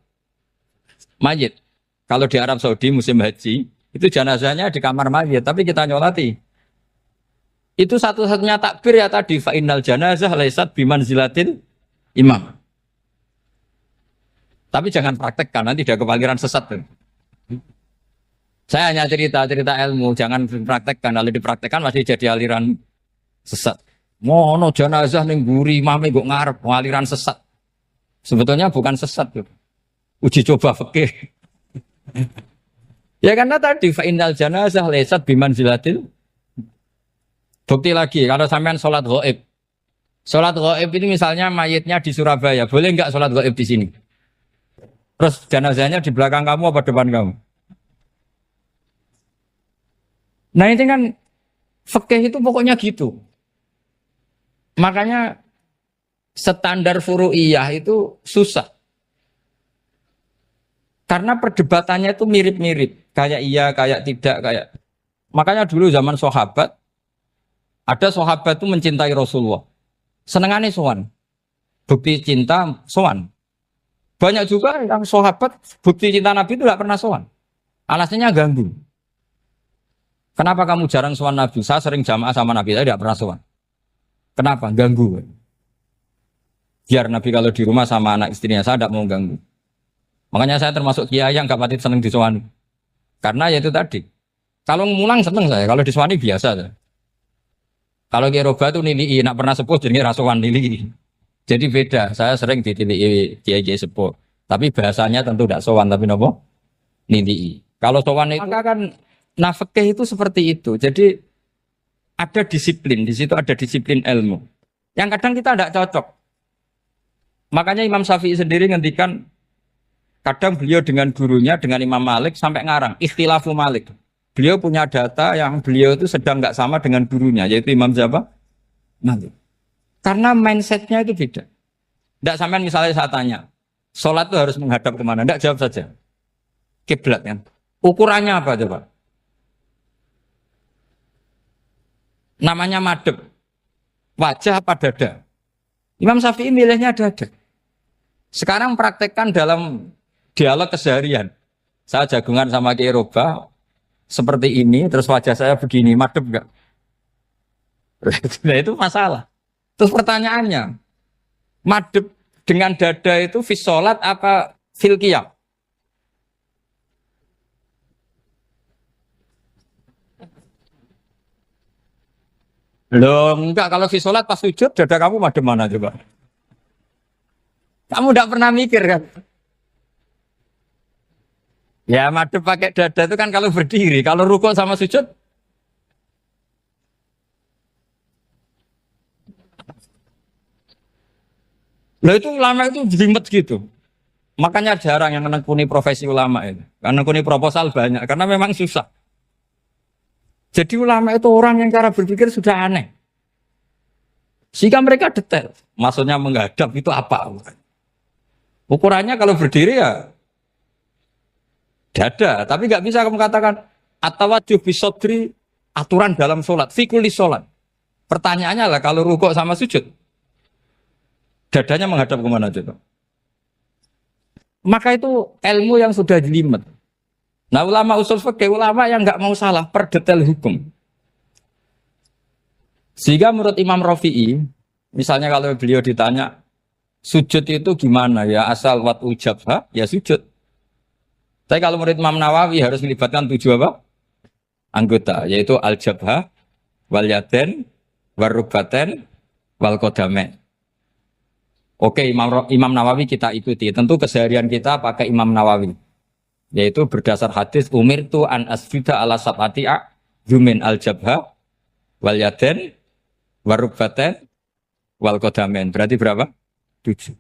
Mayit. Kalau di Arab Saudi musim haji itu jenazahnya di kamar mayit, tapi kita nyolati. Itu satu-satunya takbir ya tadi fa innal janazah laisat bimanzilatil imam. Tapi jangan praktekkan nanti dia kepaliran sesat. Saya hanya cerita ilmu, jangan dipraktekkan. Kalau dipraktekkan masih jadi aliran sesat. Mono jenazah ning mburi imame kok ngarep aliran sesat. Sebetulnya bukan sesat tuh. Uji coba fikih. Ya karena tadi fa innal janazah laisat bimanzilatil. Bukti lagi kalau sampean sholat ghaib. Sholat ghaib ini misalnya mayitnya di Surabaya, boleh enggak sholat ghaib di sini? Terus jenazahnya di belakang kamu apa depan kamu? Nah ini kan fikih itu pokoknya gitu. Makanya standar furu'iyah itu susah. Karena perdebatannya itu mirip-mirip. Kayak iya, kayak tidak, kayak. Makanya dulu zaman sahabat, ada sahabat itu mencintai Rasulullah. Senengannya sowan. Bukti cinta sowan. Banyak juga yang sahabat bukti cinta Nabi itu tidak pernah sowan. Alasannya ganggu. Kenapa kamu jarang sowan Nabi? Saya sering jamaah sama Nabi, saya tidak pernah sowan. Kenapa? Ganggu. Biar Nabi kalau di rumah sama anak istrinya, saya tidak mau ganggu. Makanya saya termasuk kiai yang gak pati seneng disowani. Karena ya itu tadi. Kalau ngulang seneng saya, kalau disowani biasa saya. Kalau Kiai Roba itu nilai, nak pernah sepuh jadi rasuan nilai. Jadi beda, saya sering ditilii Kiai sepuh. Tapi bahasanya tentu tidak sowan, tapi nopo nilai. Kalau sowan itu maka kan nafkah itu seperti itu. Jadi ada disiplin, di situ ada disiplin ilmu. Yang kadang kita tidak cocok. Makanya Imam Syafi'i sendiri ngendikan kadang beliau dengan gurunya, dengan Imam Malik sampai ngarang, ikhtilafu Malik. Beliau punya data yang beliau itu sedang nggak sama dengan gurunya, yaitu Imam siapa? Malik. Karena mindsetnya itu beda. Tidak sampai misalnya saya tanya, sholat itu harus menghadap kemana? Tidak, jawab saja. Kiblat kan. Ukurannya apa coba? Namanya madhep. Wajah apa dada? Imam Syafi'i milihnya dada. Sekarang praktekkan dalam dialog keseharian. Saya jagungan sama Kiai Roba seperti ini, terus wajah saya begini, madhep enggak? Nah itu masalah. Terus pertanyaannya, madhep dengan dada itu fis sholat apa fil qiyam? Loh enggak, kalau fis sholat pas sujud dada kamu madhep mana coba? Kamu enggak pernah mikir kan? Ya madhep pakai dada itu kan kalau berdiri, kalau rukuk sama sujud. Loh itu ulama itu jelimet gitu. Makanya jarang yang menekuni profesi ulama itu. Karena menekuni proposal banyak, karena memang susah. Jadi ulama itu orang yang cara berpikir sudah aneh. Sehingga mereka detail. Maksudnya menghadap itu apa? Ukurannya kalau berdiri ya dada. Tapi nggak bisa kamu katakan atawajjuh bisodri aturan dalam sholat. Fikuli sholat. Pertanyaannya lah kalau rukuk sama sujud. Dadanya menghadap kemana coba? Maka itu ilmu yang sudah jelimet. Nah ulama usul fikih, ulama yang nggak mau salah per detail hukum. Sehingga menurut Imam Rafi'i, misalnya kalau beliau ditanya, sujud itu gimana ya? Asal wat ujabha, ya sujud. Tapi kalau menurut Imam Nawawi harus melibatkan 7 apa? Anggota, yaitu al-jabha, wal yaden, warubaten, wal kodamen. Oke, Imam Nawawi kita ikuti. Tentu keseharian kita pakai Imam Nawawi. Yaitu berdasar hadis umir tu an asjuda ala sab'ati yumin al-jabha, wal yaden, warubaten, wal kodamen. Berarti berapa? 7.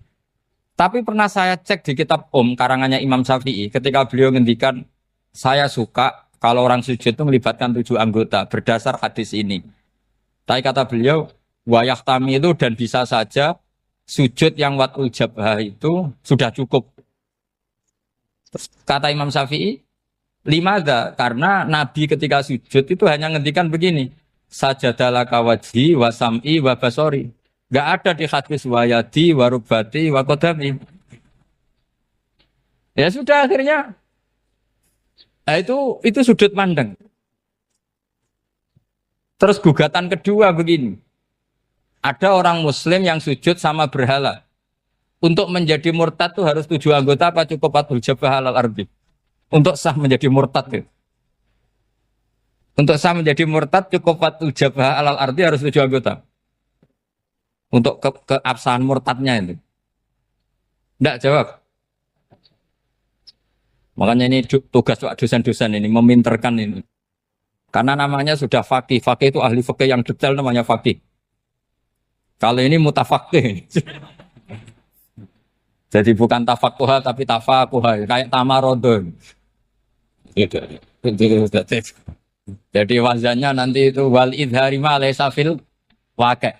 Tapi pernah saya cek di kitab karangannya Imam Syafi'i. Ketika beliau ngendikan, saya suka kalau orang sujud itu melibatkan 7 anggota. Berdasar hadis ini. Tapi kata beliau, wayah tami itu dan bisa saja sujud yang watul jabhah itu sudah cukup. Terus kata Imam Syafi'i, limada, karena Nabi ketika sujud itu hanya ngendikan begini, sajadalaka wajhi wa sam'i wa basori. Gak ada di hadis wayadi, warubati, wakodami. Ya sudah akhirnya, nah itu sudut pandang. Terus gugatan kedua begini, ada orang Muslim yang sujud sama berhala. Untuk menjadi murtad itu harus 7 anggota apa cukup atul jabah alal ardi? Untuk sah menjadi murtad itu. Untuk sah menjadi murtad cukup atul jabah alal ardi harus 7 anggota. Untuk keabsahan murtadnya itu. Tidak jawab. Makanya ini tugas dosen-dosen ini meminterkan ini. Karena namanya sudah faqih. Faqih itu ahli faqih yang detail namanya faqih. Kalau ini mutafaqih. Jadi bukan tafakuha tapi tafakuha, kayak tamarodon. Gitu. Jadi wazannya nanti itu wal idhari ma laysa fil waqi'.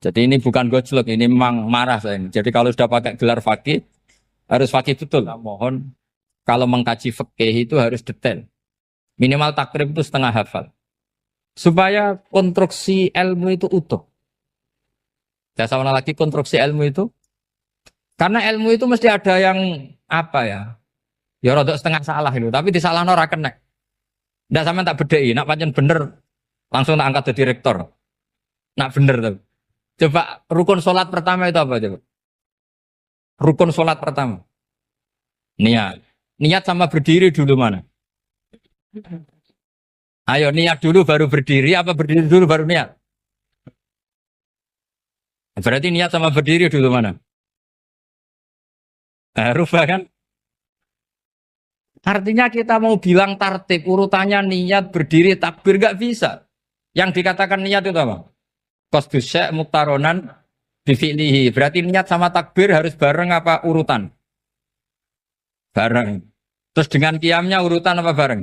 Jadi ini bukan gojlok, ini memang marah saya ini. Jadi kalau sudah pakai gelar fakih, harus fakih betul. Nah, mohon kalau mengkaji fikih itu harus detail. Minimal takrib itu setengah hafal. Supaya konstruksi ilmu itu utuh. Saya sama lagi konstruksi ilmu itu. Karena ilmu itu mesti ada yang apa ya? Ya rodok setengah salah itu. Tapi disalahno ora kena. Ndak sampean tak bedheki, nak pancen bener langsung tak angkat jadi rektor. Nak bener tuh. Coba rukun sholat pertama itu apa coba? Rukun sholat pertama. Niat. Niat sama berdiri dulu mana? Ayo niat dulu baru berdiri apa berdiri dulu baru niat? Berarti niat sama berdiri dulu mana? Rubah kan? Artinya kita mau bilang tartib urutannya niat berdiri takbir gak bisa. Yang dikatakan niat itu apa? Qasdus syai' muktaronan bifi'lihi. Berarti niat sama takbir harus bareng apa urutan? Bareng. Terus dengan qiyamnya urutan apa bareng?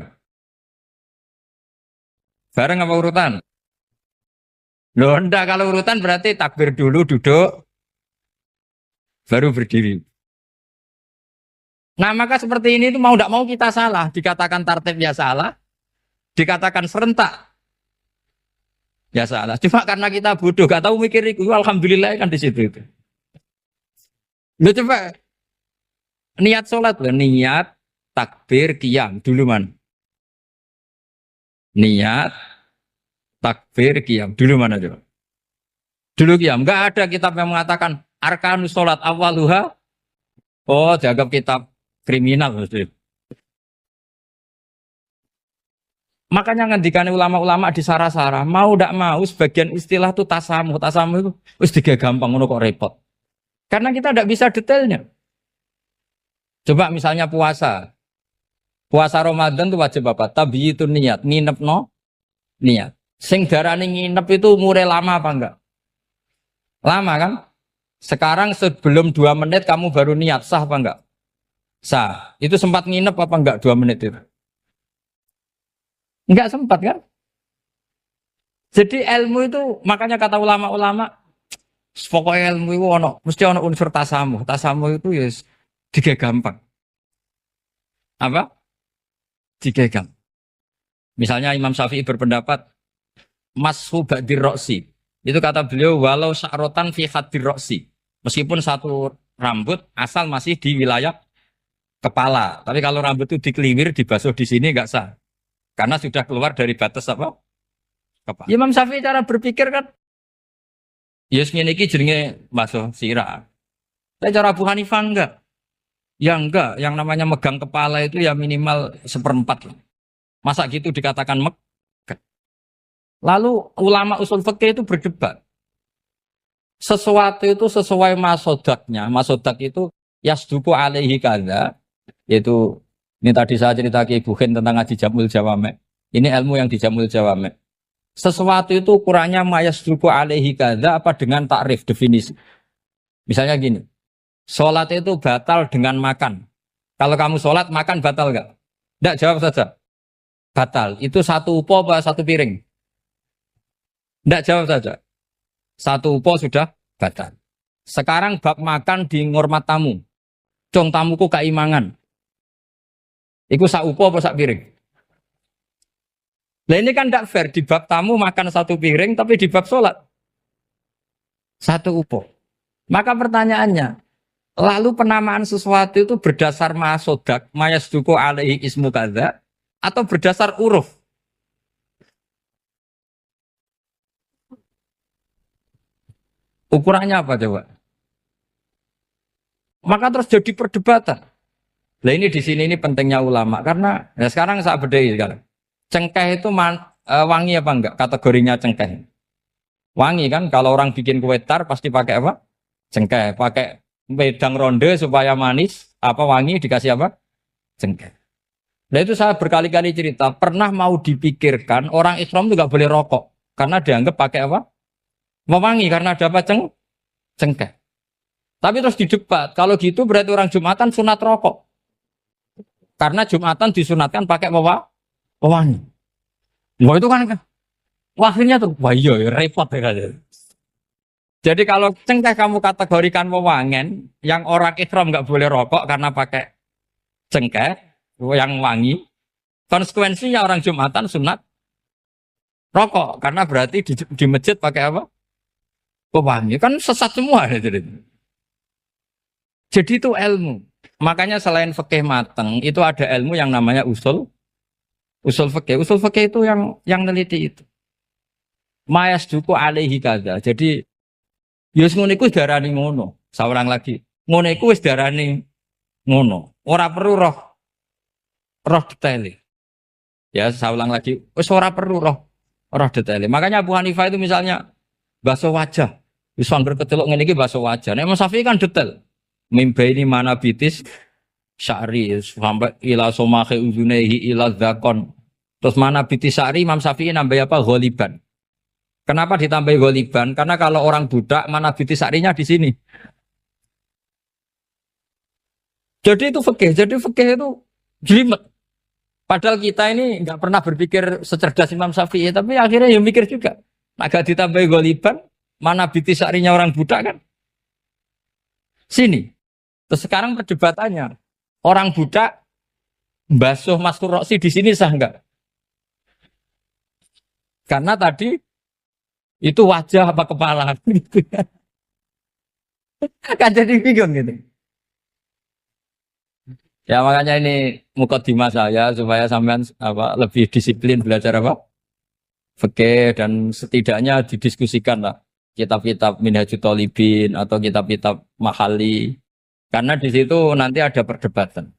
Bareng apa urutan? Loh enggak, kalau urutan berarti takbir dulu duduk baru berdiri. Nah maka seperti ini itu mau tidak mau kita salah. Dikatakan tartib ya salah. Dikatakan serentak ya salah. Cuma karena kita bodoh gak tahu mikir itu. Alhamdulillah kan di situ itu. Lu coba niat sholat loh. Niat takbir qiyam dulu man. Niat takbir qiyam dulu mana coba? Dulu qiyam. Enggak ada kitab yang mengatakan arkanus sholat awaluha. Oh, dianggap kitab kriminal maksudnya. Makanya ngendikane ulama-ulama di Sarah-Sarah, mau ndak mau sebagian istilah itu tasamuh. Tasamuh itu wis digawe gampang ngono kok repot. Karena kita ndak bisa detailnya. Coba misalnya puasa. Puasa Ramadan itu wajib apa? Tabi itu niat, nginep no niat. Sing darane nginep itu umure lama apa enggak? Lama kan? Sekarang sebelum 2 menit kamu baru niat, sah apa enggak? Sah. Itu sempat nginep apa enggak 2 menit itu? Enggak sempat kan? Jadi ilmu itu makanya kata ulama-ulama pokoknya ilmu itu mesti ono unsur tasamuh. Tasamuh itu ya tiga gampang. Apa? Tiga gampang. Misalnya Imam Syafi'i berpendapat mashu ba'dir roksi. Itu kata beliau walau sya'rotan fi hadir roksi. Meskipun satu rambut asal masih di wilayah kepala. Tapi kalau rambut itu dikeliwir, dibasuh di sini enggak sah. Karena sudah keluar dari batas apa? Kepala. Imam Syafi'i cara berpikir kan yes ngene iki jenenge basuh sirah. Tapi cara Abu Hanifah enggak. Ya enggak, yang namanya megang kepala itu ya minimal 1/4. Masa gitu dikatakan megah. Lalu ulama usul fikih itu berdebat. Sesuatu itu sesuai masodaknya. Masodak itu yasduku alaihi kadza. Yaitu ini tadi saya cerita ke Ibu Khin tentang ngaji Jamul Jawame. Ini ilmu yang di Jamul Jawame. Sesuatu itu ukurannya mayasduku alaihi kadza apa dengan takrif definisi. Misalnya gini. Sholat itu batal dengan makan. Kalau kamu sholat makan batal enggak? Enggak, jawab saja. Batal. Itu satu upo apa satu piring? Enggak, jawab saja. Satu upo sudah batal. Sekarang bab makan di ngormat tamu. Cung tamuku keimangan. Iku sak upo apa sak piring? Nah ini kan tidak fair. Di bab tamu makan satu piring, tapi di bab sholat satu upo. Maka pertanyaannya, lalu penamaan sesuatu itu berdasar masodak, mayasduku alaihi ismu kadza, atau berdasar uruf? Ukurannya apa coba? Maka terus jadi perdebatan. Nah ini di sini ini pentingnya ulama karena ya sekarang saya bedai sekarang. Cengkeh itu wangi apa enggak? Kategorinya cengkeh. Wangi kan kalau orang bikin kue tar pasti pakai apa? Cengkeh. Pakai wedang ronde supaya manis, apa wangi dikasih apa? Cengkeh. Nah itu saya berkali-kali cerita, pernah mau dipikirkan orang Islam itu enggak boleh rokok karena dianggap pakai apa? Mewangi karena ada apa? Cengkeh. Tapi terus didebat, kalau gitu berarti orang Jumatan sunat rokok. Karena Jumatan disunatkan pakai pewangi. Wah itu kan, wah akhirnya tuh, wah iya repot ya. Jadi kalau cengkeh kamu kategorikan wewangen, yang orang ihram nggak boleh rokok karena pakai cengkeh yang wangi. Konsekuensinya orang Jumatan sunat rokok karena berarti di masjid pakai apa? Pewangi. Kan sesat semua. Jadi itu ilmu. Makanya selain fikih mateng, itu ada ilmu yang namanya usul fikih. Usul fikih itu yang neliti itu. Mayas duku alaihi kada. Jadi yus ngono iku darani ngono. Seorang lagi. Ngono iku wis darani ngono. Ora perlu roh detail. Ya, saya ulang lagi. Wis ora perlu roh detail. Makanya Abu Hanifah itu misalnya basuh wajah. Wis angger keteluk ngene iki basuh wajah. Nek Imam Syafi'i kan detail. Mimba ini mana bitis syari sampai ila somahe uzunehi ila zakon. Terus mana bitis syari Imam Syafi'i nambah apa? Ghaliban. Kenapa ditambah ghaliban? Karena kalau orang budak mana bitis syarinya di sini. Jadi itu fikih. Jadi fikih itu jelimet. Padahal kita ini nggak pernah berpikir secerdas Imam Syafi'i, tapi akhirnya ya mikir juga. Agak ditambah ghaliban, mana bitis syarinya orang budak kan? Sini. Terus sekarang perdebatannya, orang budak basuh maskur roksi di sini sah enggak? Karena tadi itu wajah apa kepala gitu kan jadi bingung gitu. Ya makanya ini mukadimah saya supaya sampean apa lebih disiplin belajar apa? Fikih dan setidaknya didiskusikan lah kitab-kitab Minhajul Thalibin atau kitab-kitab Mahali. Karena di situ nanti ada perdebatan.